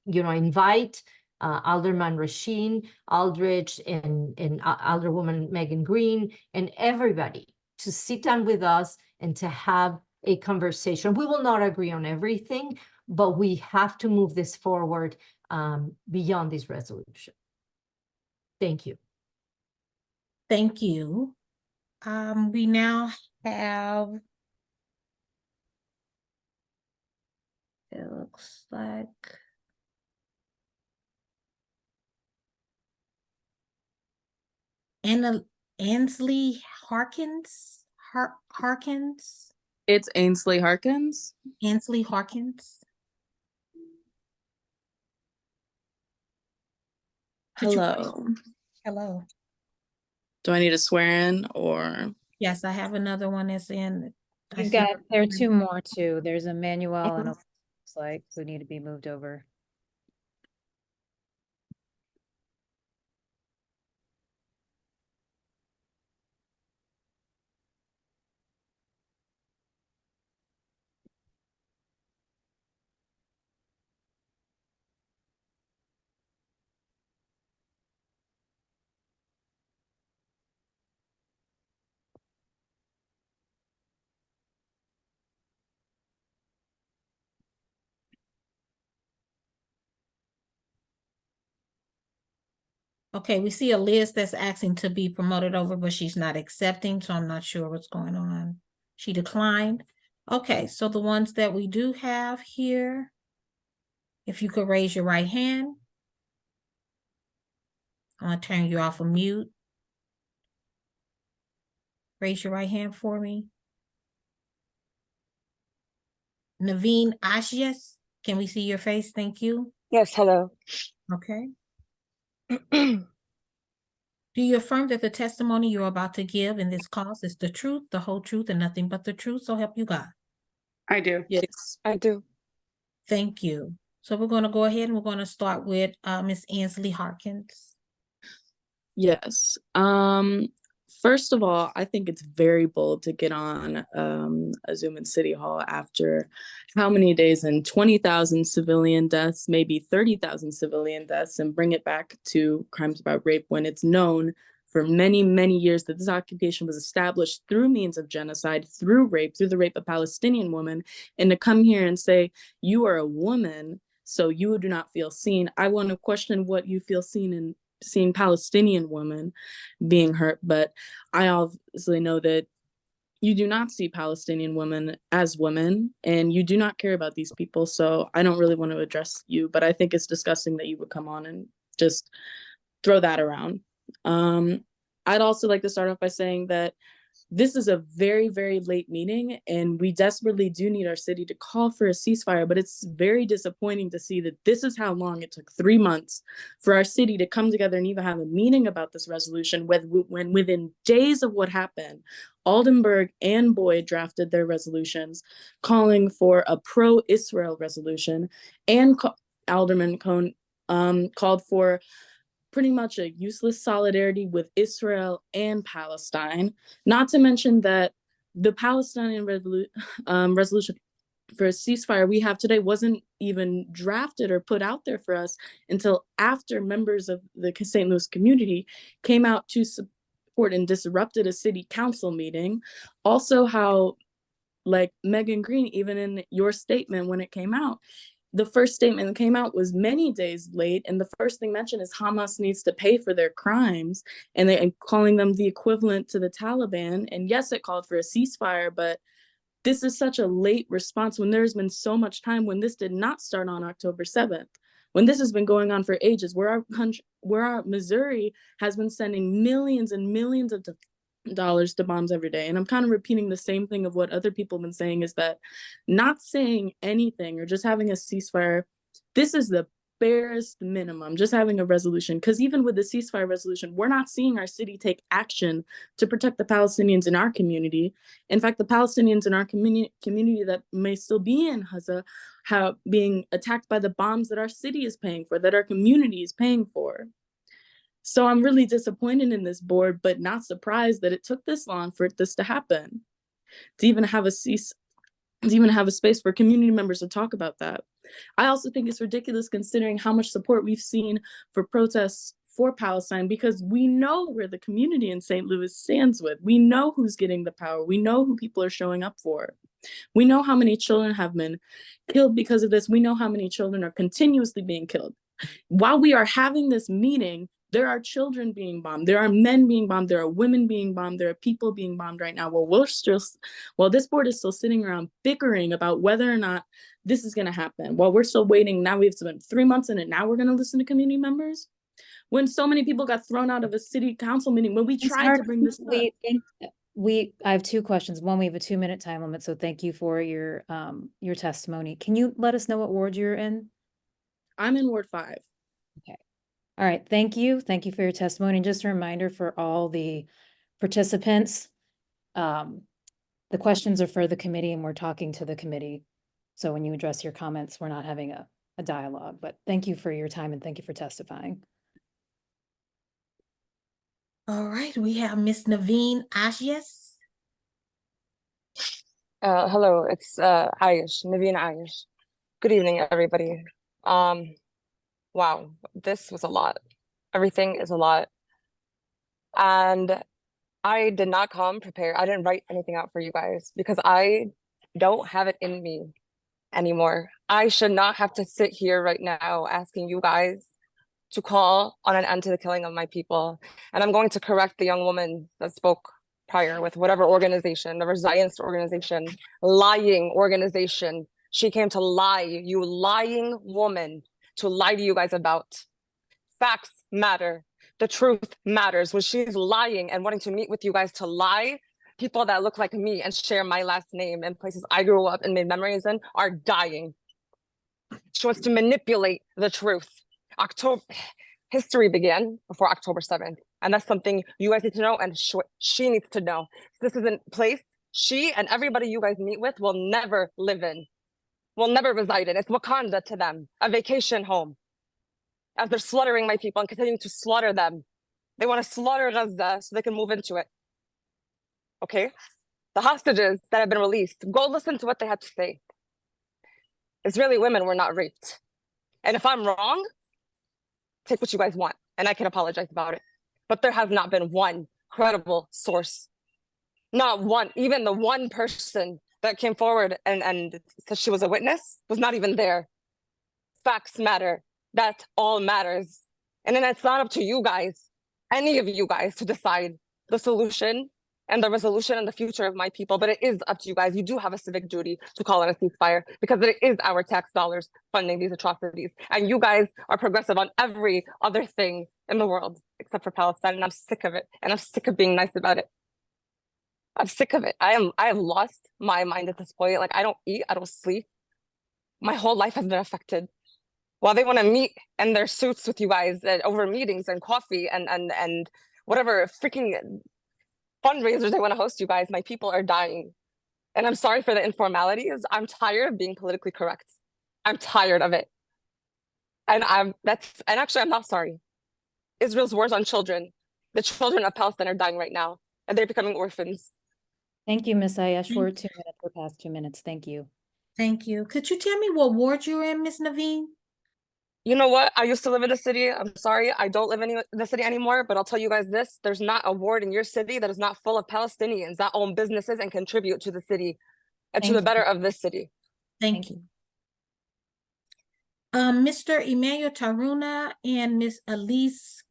invite Alderman Rasheen Aldridge and Alderwoman Megan Green and everybody to sit down with us and to have a conversation. We will not agree on everything, but we have to move this forward beyond this resolution. Thank you. Thank you. We now have, it looks like, Ansley Harkins. Harkins. It's Ainsley Harkins. Ansley Harkins. Hello. Hello. Do I need to swear in or? Yes, I have another one that's in. You've got, there are two more too. There's Emmanuel and it looks like who need to be moved over. Okay, we see a list that's asking to be promoted over, but she's not accepting, so I'm not sure what's going on. She declined. Okay, so the ones that we do have here, if you could raise your right hand. I'm gonna turn you off of mute. Raise your right hand for me. Naveen Ashias, can we see your face? Thank you. Yes, hello. Okay. Do you affirm that the testimony you're about to give in this cause is the truth, the whole truth, and nothing but the truth? So help you God. I do. Yes, I do. Thank you. So we're going to go ahead and we're going to start with Ms. Ansley Harkins. Yes. First of all, I think it's very bold to get on a Zoom in City Hall after how many days and 20,000 civilian deaths, maybe 30,000 civilian deaths, and bring it back to crimes about rape when it's known for many, many years that this occupation was established through means of genocide, through rape, through the rape of Palestinian women. And to come here and say, you are a woman, so you do not feel seen. I want to question what you feel seen in seeing Palestinian women being hurt, but I obviously know that you do not see Palestinian women as women and you do not care about these people. So I don't really want to address you, but I think it's disgusting that you would come on and just throw that around. I'd also like to start off by saying that this is a very, very late meeting and we desperately do need our city to call for a ceasefire, but it's very disappointing to see that this is how long it took 3 months for our city to come together and even have a meeting about this resolution when within days of what happened, Aldenberg and Boyd drafted their resolutions calling for a pro-Israel resolution, and Alderman Cohn called for pretty much a useless solidarity with Israel and Palestine, not to mention that the Palestinian resolution for a ceasefire we have today wasn't even drafted or put out there for us until after members of the St. Louis community came out to airport and disrupted a city council meeting. Also how, like Megan Green, even in your statement when it came out, the first statement that came out was many days late, and the first thing mentioned is Hamas needs to pay for their crimes, and calling them the equivalent to the Taliban. And yes, it called for a ceasefire, but this is such a late response when there's been so much time, when this did not start on October 7th, when this has been going on for ages, where our Missouri has been sending millions and millions of dollars to bombs every day. And I'm kind of repeating the same thing of what other people have been saying, is that not saying anything or just having a ceasefire, this is the barest minimum, just having a resolution. Because even with the ceasefire resolution, we're not seeing our city take action to protect the Palestinians in our community. In fact, the Palestinians in our community that may still be in Gaza being attacked by the bombs that our city is paying for, that our community is paying for. So I'm really disappointed in this board, but not surprised that it took this long for this to happen, to even have a space for community members to talk about that. I also think it's ridiculous considering how much support we've seen for protests for Palestine, because we know where the community in St. Louis stands with. We know who's getting the power. We know who people are showing up for. We know how many children have been killed because of this. We know how many children are continuously being killed. While we are having this meeting, there are children being bombed. There are men being bombed. There are women being bombed. There are people being bombed right now. While this board is still sitting around bickering about whether or not this is going to happen, while we're still waiting, now we've spent 3 months in it. Now we're going to listen to community members. When so many people got thrown out of a city council meeting, when we tried to bring this up. I have 2 questions. One, we have a 2-minute time limit, so thank you for your testimony. Can you let us know what ward you're in? I'm in Ward 5. Okay. All right. Thank you. Thank you for your testimony. And just a reminder for all the participants, the questions are for the committee and we're talking to the committee. So when you address your comments, we're not having a dialogue, but thank you for your time and thank you for testifying. All right, we have Miss Naveen Ashies. Hello, it's Naveen Ayush. Good evening, everybody. Wow, this was a lot. Everything is a lot. And I did not come prepared. I didn't write anything out for you guys because I don't have it in me anymore. I should not have to sit here right now asking you guys to call on an end to the killing of my people. And I'm going to correct the young woman that spoke prior with whatever organization, the Zionist organization, lying organization. She came to lie, you lying woman, to lie to you guys about. Facts matter. The truth matters. When she's lying and wanting to meet with you guys to lie, people that look like me and share my last name in places I grew up and made memories in are dying. She wants to manipulate the truth. History began before October 7th. And that's something you guys need to know and she needs to know. This is a place she and everybody you guys meet with will never live in, will never reside in. It's Wakanda to them, a vacation home. As they're slaughtering my people and continuing to slaughter them. They want to slaughter Gaza so they can move into it. Okay? The hostages that have been released, go listen to what they had to say. Israeli women were not raped. And if I'm wrong, take what you guys want, and I can apologize about it. But there has not been one credible source. Not one, even the one person that came forward and said she was a witness was not even there. Facts matter. That all matters. And then it's not up to you guys, any of you guys, to decide the solution and the resolution and the future of my people. But it is up to you guys. You do have a civic duty to call it a ceasefire because it is our tax dollars funding these atrocities. And you guys are progressive on every other thing in the world except for Palestine. And I'm sick of it. And I'm sick of being nice about it. I'm sick of it. I have lost my mind at this point. Like, I don't eat, I don't sleep. My whole life has been affected. While they want to meet in their suits with you guys over meetings and coffee and whatever freaking fundraisers they want to host you guys, my people are dying. And I'm sorry for the informalities. I'm tired of being politically correct. I'm tired of it. And actually I'm not sorry. Israel's wars on children. The children of Palestine are dying right now, and they're becoming orphans. Thank you, Ms. Ayesh. We're 2 minutes. We're past 2 minutes. Thank you. Thank you. Could you tell me what ward you're in, Miss Naveen? You know what? I used to live in the city. I'm sorry, I don't live in the city anymore, but I'll tell you guys this, there's not a ward in your city that is not full of Palestinians that own businesses and contribute to the city and to Thank the better you. of this city. Thank you. Mr. Emmanuel Taruna and Miss Elisa,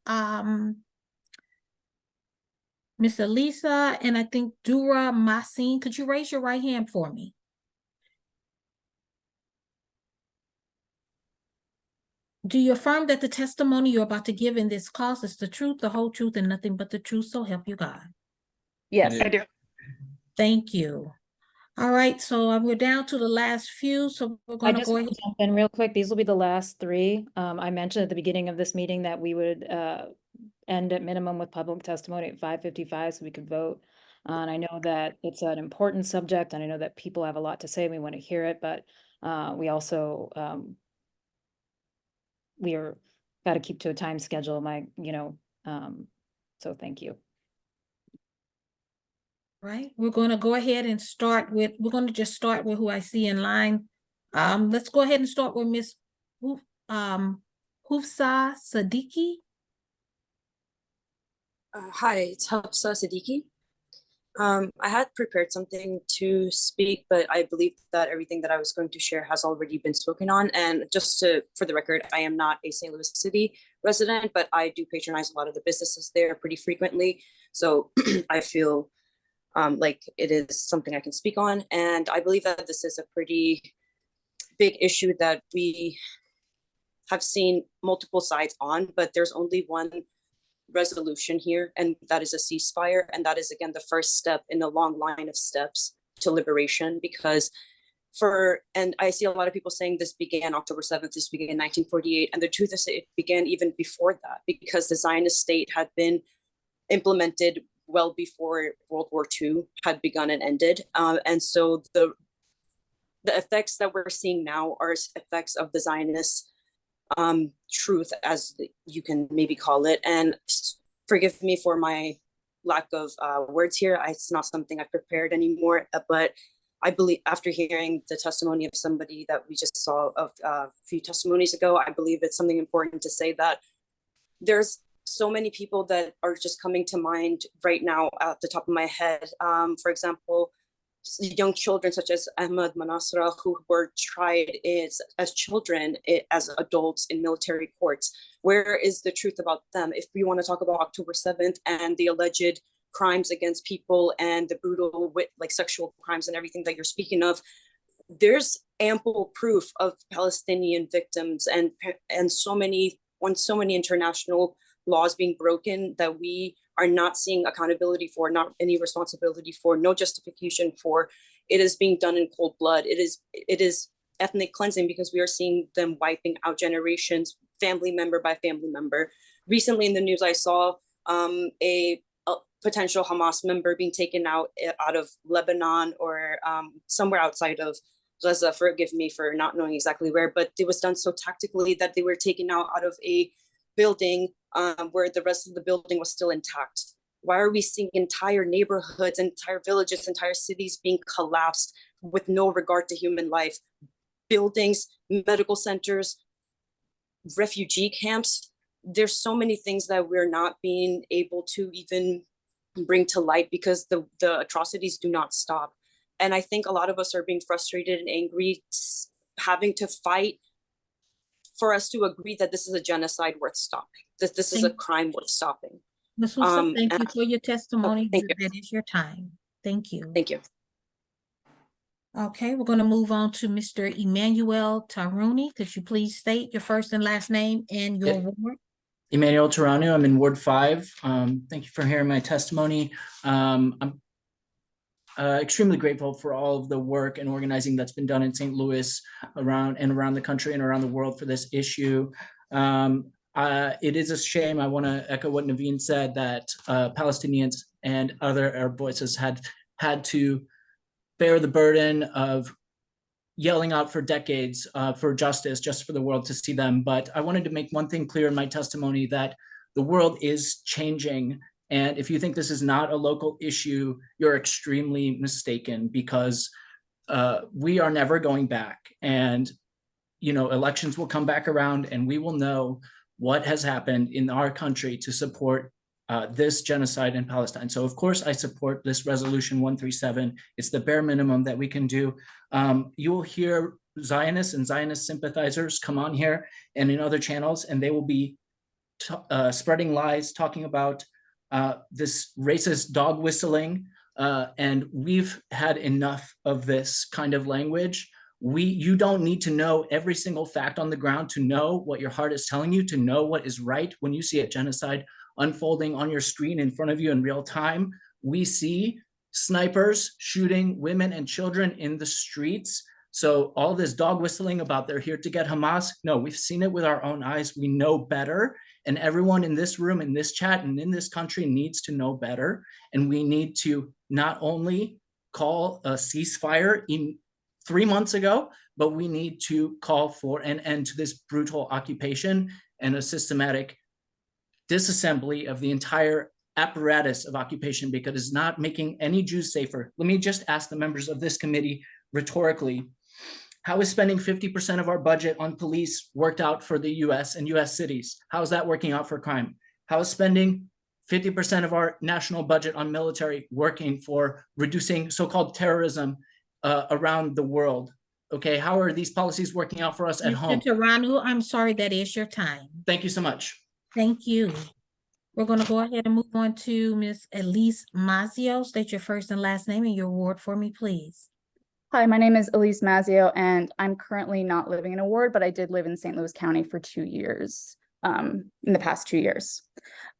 and I think Dura Masin, could you raise your right hand for me? Do you affirm that the testimony you're about to give in this cause is the truth, the whole truth, and nothing but the truth, so help you God? Yes, I do. Thank you. All right, so we're down to the last few, so we're I going to just go want ahead. to jump in real quick. These will be the last three. I mentioned at the beginning of this meeting that we would end at minimum with public testimony at 5:55 so we could vote. And I know that it's an important subject, and I know that people have a lot to say. We want to hear it, but we also we are got to keep to a time schedule. So thank you. Right, we're going to go ahead and start with, we're going to just start with who I see in line. Let's go ahead and start with Miss Hufsa Siddiqui. Hi, it's Hafsa Siddiqui. I had prepared something to speak, but I believe that everything that I was going to share has already been spoken on. And for the record, I am not a St. Louis City resident, but I do patronize a lot of the businesses there pretty frequently. So I feel like it is something I can speak on. And I believe that this is a pretty big issue that we have seen multiple sides on, but there's only one resolution here, and that is a ceasefire. And that is, again, the first step in a long line of steps to liberation, because and I see a lot of people saying this began October 7th, this began in 1948. And the truth is it began even before that, because the Zionist state had been implemented well before World War II had begun and ended. And so the effects that we're seeing now are effects of the Zionist truth, as you can maybe call it. And forgive me for my lack of words here. It's not something I've prepared anymore, but I believe after hearing the testimony of somebody that we just saw a few testimonies ago, I believe it's something important to say that there's so many people that are just coming to mind right now at the top of my head. For example, young children such as Ahmad Manasra, who were tried as children, as adults in military courts. Where is the truth about them? If we want to talk about October 7th and the alleged crimes against people and the brutal sexual crimes and everything that you're speaking of, there's ample proof of Palestinian victims and so many international laws being broken that we are not seeing accountability for, not any responsibility for, no justification for. It is being done in cold blood. It is ethnic cleansing, because we are seeing them wiping out generations, family member by family member. Recently in the news, I saw a potential Hamas member being taken out of Lebanon or somewhere outside of Gaza. Forgive me for not knowing exactly where, but it was done so tactically that they were taken out of a building where the rest of the building was still intact. Why are we seeing entire neighborhoods, entire villages, entire cities being collapsed with no regard to human life? Buildings, medical centers, refugee camps. There's so many things that we're not being able to even bring to light because the atrocities do not stop. And I think a lot of us are being frustrated and angry, having to fight for us to agree that this is a genocide worth stopping, that this is a crime worth stopping. Ms. Husa, thank you for your testimony. Thank you. That is your time. Thank you. Thank you. Okay, we're going to move on to Mr. Emmanuel Taruni. Could you please state your first and last name and your ward? Emmanuel Taranu, I'm in Ward 5. Thank you for hearing my testimony. I'm extremely grateful for all of the work and organizing that's been done in St. Louis around the country and around the world for this issue. It is a shame. I want to echo what Naveen said, that Palestinians and other Arab voices had to bear the burden of yelling out for decades for justice, just for the world to see them. But I wanted to make one thing clear in my testimony, that the world is changing. And if you think this is not a local issue, you're extremely mistaken, because we are never going back. And elections will come back around and we will know what has happened in our country to support this genocide in Palestine. So of course I support this resolution 137. It's the bare minimum that we can do. You will hear Zionists and Zionist sympathizers come on here and in other channels, and they will be spreading lies, talking about this racist dog whistling. And we've had enough of this kind of language. You don't need to know every single fact on the ground to know what your heart is telling you, to know what is right. When you see a genocide unfolding on your screen in front of you in real time, we see snipers shooting women and children in the streets. So all this dog whistling about they're here to get Hamas, no, we've seen it with our own eyes. We know better. And everyone in this room, in this chat, and in this country needs to know better. And we need to not only call a ceasefire 3 months ago, but we need to call for an end to this brutal occupation and a systematic disassembly of the entire apparatus of occupation, because it's not making any Jews safer. Let me just ask the members of this committee rhetorically, how is spending 50% of our budget on police worked out for the US and US cities? How is that working out for crime? How is spending 50% of our national budget on military working for reducing so-called terrorism around the world? Okay, how are these policies working out for us at home? Mr. Taranu, I'm sorry, that is your time. Thank you so much. Thank you. We're going to go ahead and move on to Ms. Elise Mazio. State your first and last name and your ward for me, please. Hi, my name is Elise Mazio, and I'm currently not living in a ward, but I did live in St. Louis County for 2 years, in the past 2 years.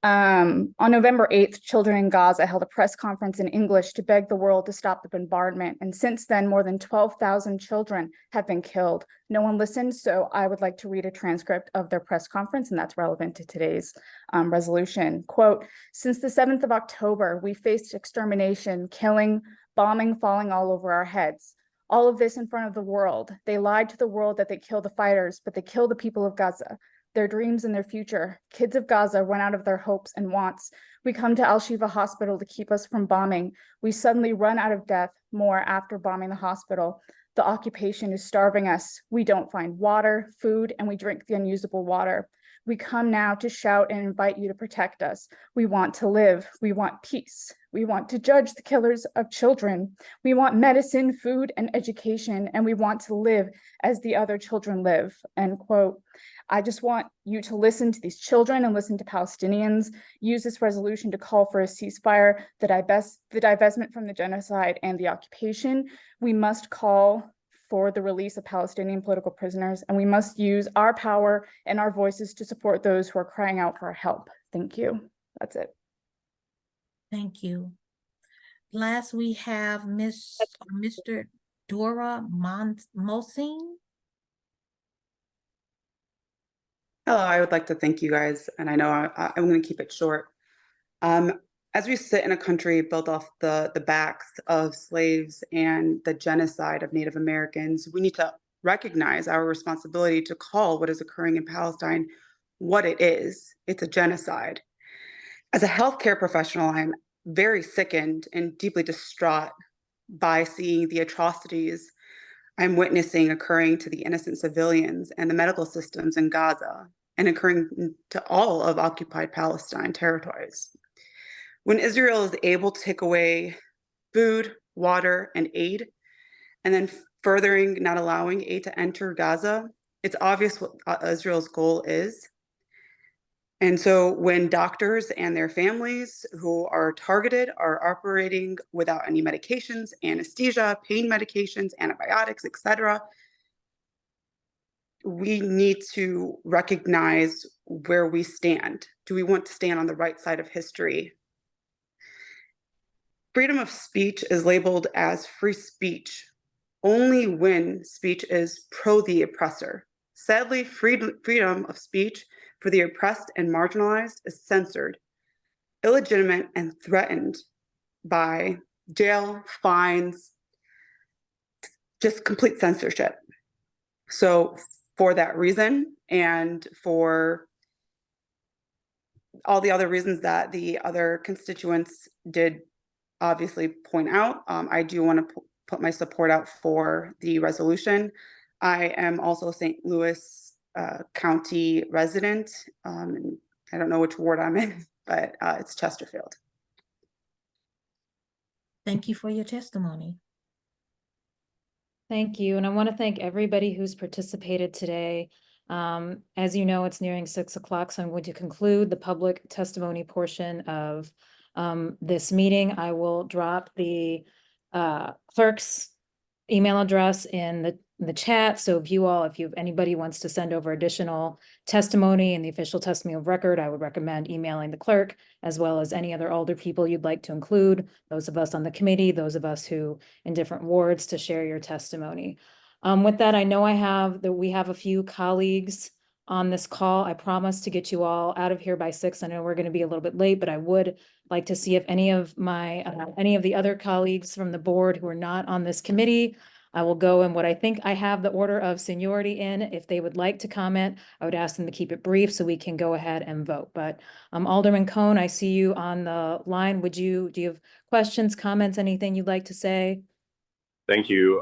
On November 8th, children in Gaza held a press conference in English to beg the world to stop the bombardment. And since then, more than 12,000 children have been killed. No one listened, so I would like to read a transcript of their press conference, and that's relevant to today's resolution. Quote, "Since the 7th of October, we faced extermination, killing, bombing falling all over our heads. All of this in front of the world. They lied to the world that they kill the fighters, but they kill the people of Gaza, their dreams and their future. Kids of Gaza run out of their hopes and wants. We come to Al-Shifa Hospital to keep us from bombing. We suddenly run out of death more after bombing the hospital. The occupation is starving us. We don't find water, food, and we drink the unusable water. We come now to shout and invite you to protect us. We want to live. We want peace. We want to judge the killers of children. We want medicine, food, and education, and we want to live as the other children live." End quote. I just want you to listen to these children and listen to Palestinians. Use this resolution to call for a ceasefire, the divestment from the genocide and the occupation. We must call for the release of Palestinian political prisoners, and we must use our power and our voices to support those who are crying out for help. Thank you. That's it. Thank you. Last, we have Mr. Dora Mosing. Hello, I would like to thank you guys, and I know I'm going to keep it short. As we sit in a country built off the backs of slaves and the genocide of Native Americans, we need to recognize our responsibility to call what is occurring in Palestine what it is. It's a genocide. As a healthcare professional, I'm very sickened and deeply distraught by seeing the atrocities I'm witnessing occurring to the innocent civilians and the medical systems in Gaza, and occurring to all of occupied Palestine territories. When Israel is able to take away food, water, and aid, and then furthering not allowing aid to enter Gaza, it's obvious what Israel's goal is. And so when doctors and their families who are targeted are operating without any medications, anesthesia, pain medications, antibiotics, etc., we need to recognize where we stand. Do we want to stand on the right side of history? Freedom of speech is labeled as free speech only when speech is pro the oppressor. Sadly, freedom of speech for the oppressed and marginalized is censored, illegitimate, and threatened by jail, fines, just complete censorship. So for that reason, and for all the other reasons that the other constituents did obviously point out, I do want to put my support out for the resolution. I am also a St. Louis County resident. And I don't know which ward I'm in, but it's Chesterfield. Thank you for your testimony. Thank you. And I want to thank everybody who's participated today. As you know, it's nearing 6 o'clock, so I'm going to conclude the public testimony portion of this meeting. I will drop the clerk's email address in the chat. So if anybody wants to send over additional testimony in the official testimony of record, I would recommend emailing the clerk, as well as any other older people you'd like to include, those of us on the committee, those of us who in different wards, to share your testimony. With that, I know we have a few colleagues on this call. I promise to get you all out of here by 6. I know we're going to be a little bit late, but I would like to see if any of the other colleagues from the board who are not on this committee, I will go in what I think I have the order of seniority in. If they would like to comment, I would ask them to keep it brief so we can go ahead and vote. But Alderman Cone, I see you on the line. Do you have questions, comments, anything you'd like to say? Thank you,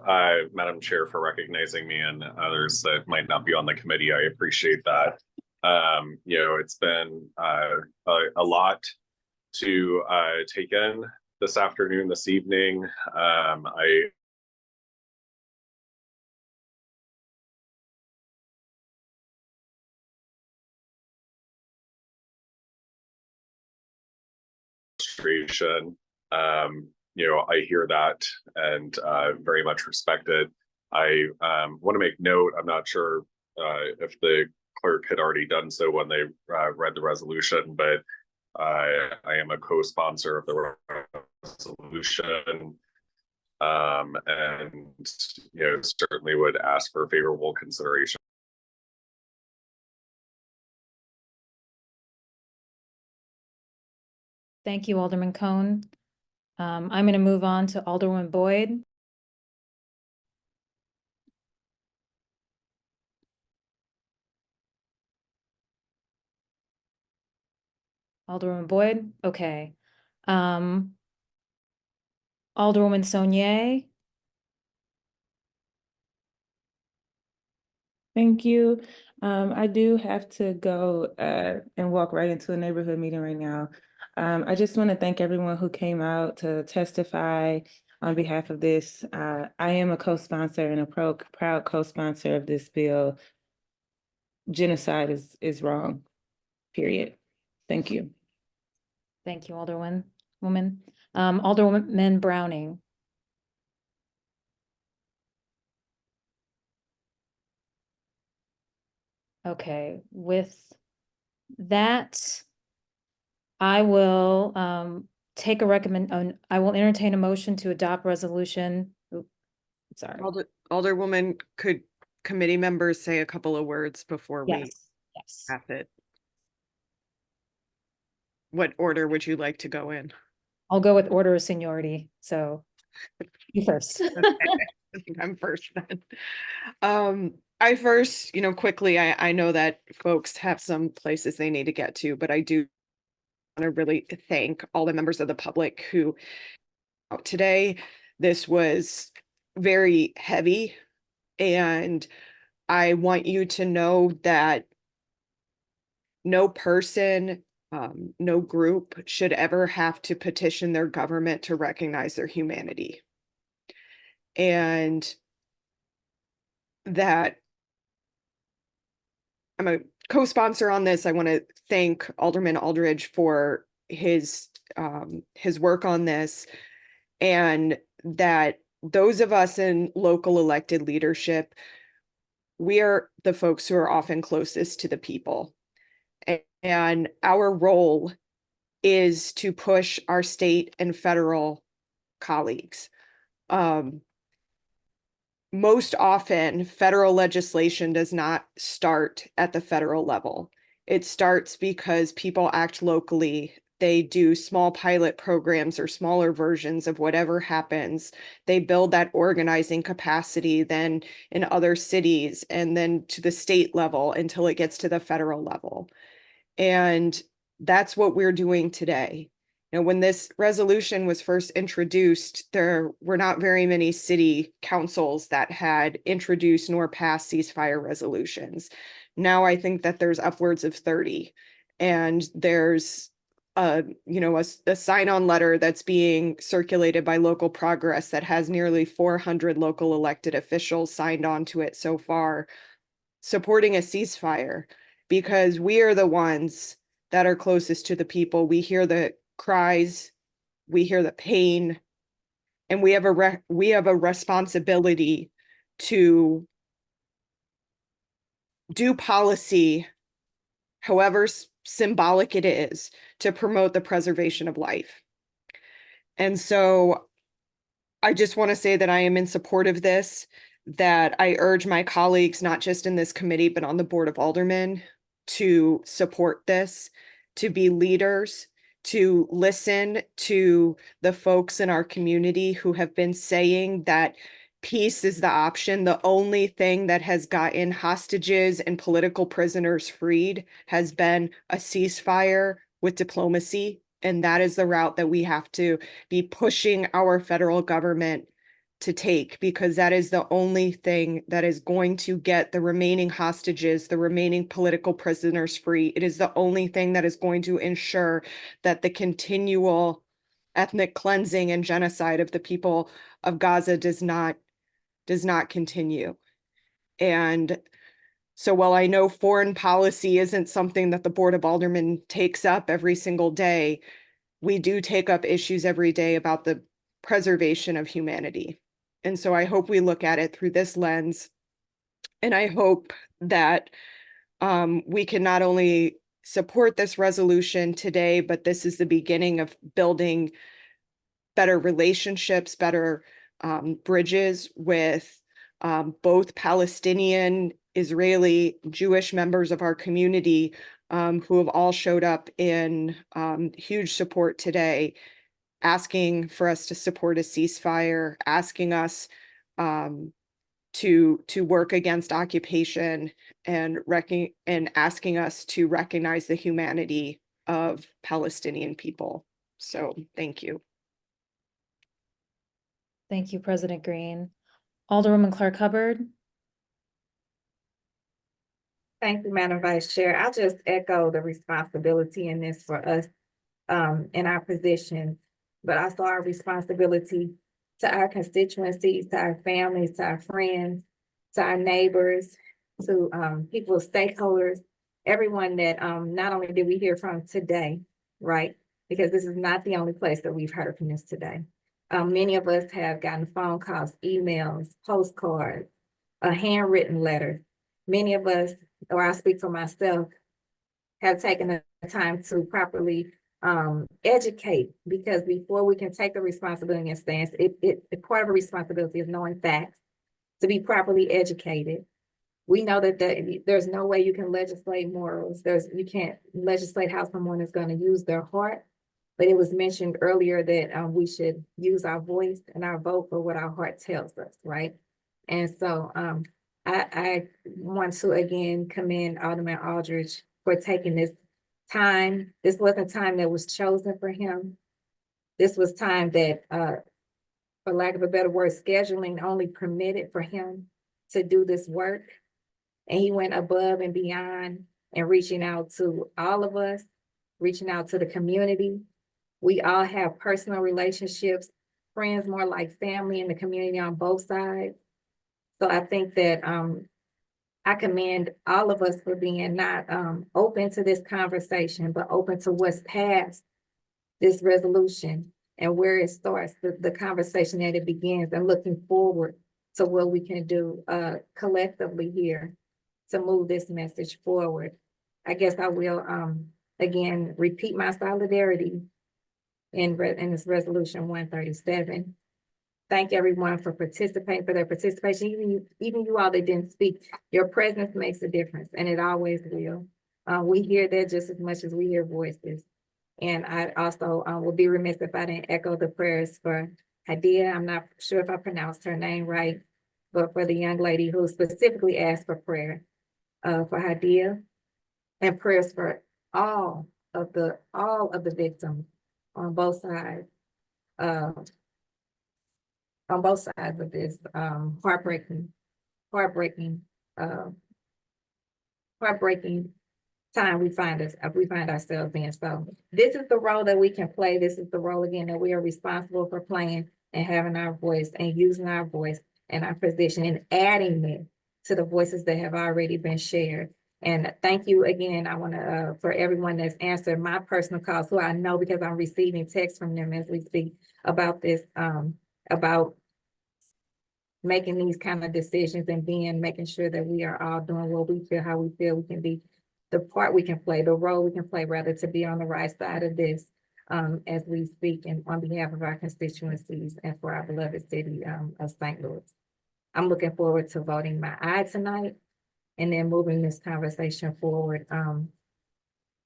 Madam Chair, for recognizing me and others that might not be on the committee. I appreciate that. It's been a lot to take in this afternoon, this evening. I hear that and very much respect it. I want to make note, I'm not sure if the clerk had already done so when they read the resolution, but I am a co-sponsor of the resolution, and certainly would ask for favorable consideration. Thank you, Alderman Cone. I'm going to move on to Alderwoman Boyd. Alderwoman Boyd, okay. Alderwoman Saulnier. Thank you. I do have to go and walk right into a neighborhood meeting right now. I just want to thank everyone who came out to testify on behalf of this. I am a co-sponsor and a proud co-sponsor of this bill. Genocide is wrong, period. Thank you. Thank you, Alderwoman. Alderwoman Browning. Okay, with that, I will I will entertain a motion to adopt resolution. Sorry. Alderwoman, could committee members say a couple of words before we Yes. pass it? What order would you like to go in? I'll go with order of seniority. So you first. Okay. I think I'm first then. I first, quickly, I know that folks have some places they need to get to, but I do want to really thank all the members of the public who today. This was very heavy, and I want you to know that no person, no group should ever have to petition their government to recognize their humanity. And that I'm a co-sponsor on this. I want to thank Alderman Aldridge for his work on this, and that those of us in local elected leadership, we are the folks who are often closest to the people. And our role is to push our state and federal colleagues. Most often, federal legislation does not start at the federal level. It starts because people act locally. They do small pilot programs or smaller versions of whatever happens. They build that organizing capacity then in other cities and then to the state level until it gets to the federal level. And that's what we're doing today. You know, when this resolution was first introduced, there were not very many city councils that had introduced nor passed ceasefire resolutions. Now I think that there's upwards of 30, and there's a sign-on letter that's being circulated by Local Progress that has nearly 400 local elected officials signed on to it so far, supporting a ceasefire, because we are the ones that are closest to the people. We hear the cries, we hear the pain, and we have a responsibility to do policy, however symbolic it is, to promote the preservation of life. And so I just want to say that I am in support of this, that I urge my colleagues, not just in this committee, but on the Board of Aldermen, to support this, to be leaders, to listen to the folks in our community who have been saying that peace is the option. The only thing that has gotten hostages and political prisoners freed has been a ceasefire with diplomacy. And that is the route that we have to be pushing our federal government to take, because that is the only thing that is going to get the remaining hostages, the remaining political prisoners free. It is the only thing that is going to ensure that the continual ethnic cleansing and genocide of the people of Gaza does not continue. And so while I know foreign policy isn't something that the Board of Aldermen takes up every single day, we do take up issues every day about the preservation of humanity. And so I hope we look at it through this lens. And I hope that we can not only support this resolution today, but this is the beginning of building better relationships, better bridges with both Palestinian, Israeli, Jewish members of our community who have all showed up in huge support today, asking for us to support a ceasefire, asking us to work against occupation, and asking us to recognize the humanity of Palestinian people. So thank you. Thank you, President Green. Alderwoman Clark Hubbard. Thank you, Madam Vice Chair. I'll just echo the responsibility in this for us in our positions, but also our responsibility to our constituencies, to our families, to our friends, to our neighbors, to people, stakeholders, everyone that not only did we hear from today, right? Because this is not the only place that we've heard from this today. Many of us have gotten phone calls, emails, postcards, handwritten letters. Many of us, or I speak for myself, have taken the time to properly educate, because before we can take the responsibility and stance, part of a responsibility is knowing facts, to be properly educated. We know that there's no way you can legislate morals. You can't legislate how someone is going to use their heart. But it was mentioned earlier that we should use our voice and our vote for what our heart tells us, right? And so I want to again commend Alderman Aldridge for taking this time. This wasn't time that was chosen for him. This was time that, for lack of a better word, scheduling only permitted for him to do this work. And he went above and beyond and reaching out to all of us, reaching out to the community. We all have personal relationships, friends more like family in the community on both sides. So I think that I commend all of us for being not open to this conversation, but open to what's past this resolution and where it starts, the conversation that it begins, and looking forward to what we can do collectively here to move this message forward. I guess I will again repeat my solidarity in this resolution 137. Thank everyone for participating, for their participation. Even you all that didn't speak, your presence makes a difference, and it always will. We hear that just as much as we hear voices. And I also will be remiss if I didn't echo the prayers for Hadia. I'm not sure if I pronounced her name right, but for the young lady who specifically asked for prayer for Hadia, and prayers for all of the victims on both sides. Uh, on both sides of this, heartbreaking, uh, heartbreaking time we find ourselves in. So this is the role that we can play. This is the role again that we are responsible for playing and having our voice and using our voice and our position and adding it to the voices that have already been shared. And thank you again. I want to, for everyone that's answered my personal calls, who I know because I'm receiving texts from them as we speak about this, about making these kind of decisions and making sure that we are all doing what we feel, how we feel we can be, the part we can play, the role we can play, rather to be on the right side of this as we speak and on behalf of our constituencies and for our beloved city of St. Louis. I'm looking forward to voting my aye tonight and then moving this conversation forward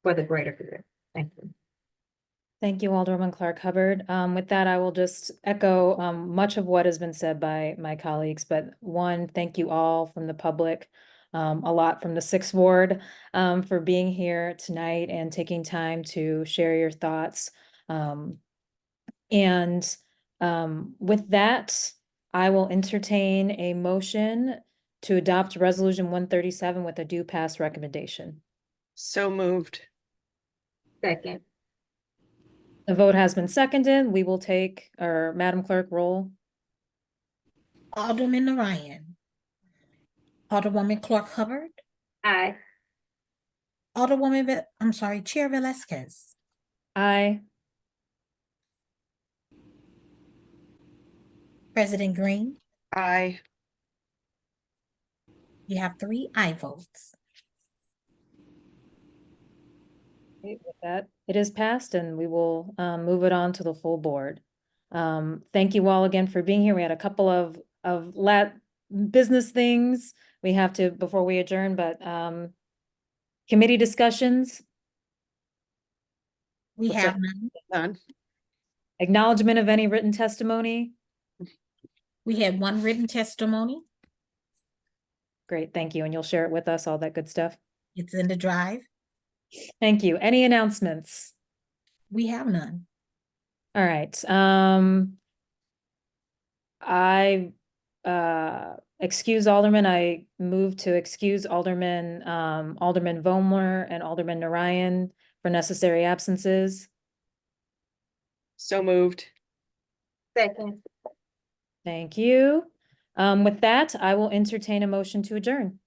for the greater good. Thank you. Thank you, Alderwoman Clark Hubbard. With that, I will just echo much of what has been said by my colleagues, but one, thank you all from the public, a lot from the 6th Ward for being here tonight and taking time to share your thoughts. With that, I will entertain a motion to adopt Resolution 137 with a due pass recommendation. So moved. Second. The vote has been seconded. We will take our Madam Clerk roll. Alderman Narayan. Alderwoman Clark Hubbard. Aye. Chair Velasquez. Aye. President Green. Aye. You have 3 aye votes. Okay, with that, it is passed and we will move it on to the full board. Thank you all again for being here. We had a couple of business things we have to before we adjourn, but committee discussions. We What's have up? none. Acknowledgement of any written testimony. We had 1 written testimony. Great, thank you. And you'll share it with us, all that good stuff. It's in the drive. Thank you. Any announcements? We have none. All right. I excuse Alderman. I move to excuse Alderman Vollmer and Alderman Narayan for necessary absences. So moved. Second. Thank you. With that, I will entertain a motion to adjourn.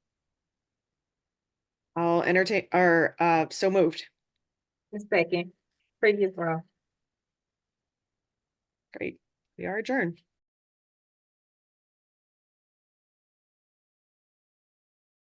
I'll entertain, or so moved. Second. Previous row. Great. We are adjourned.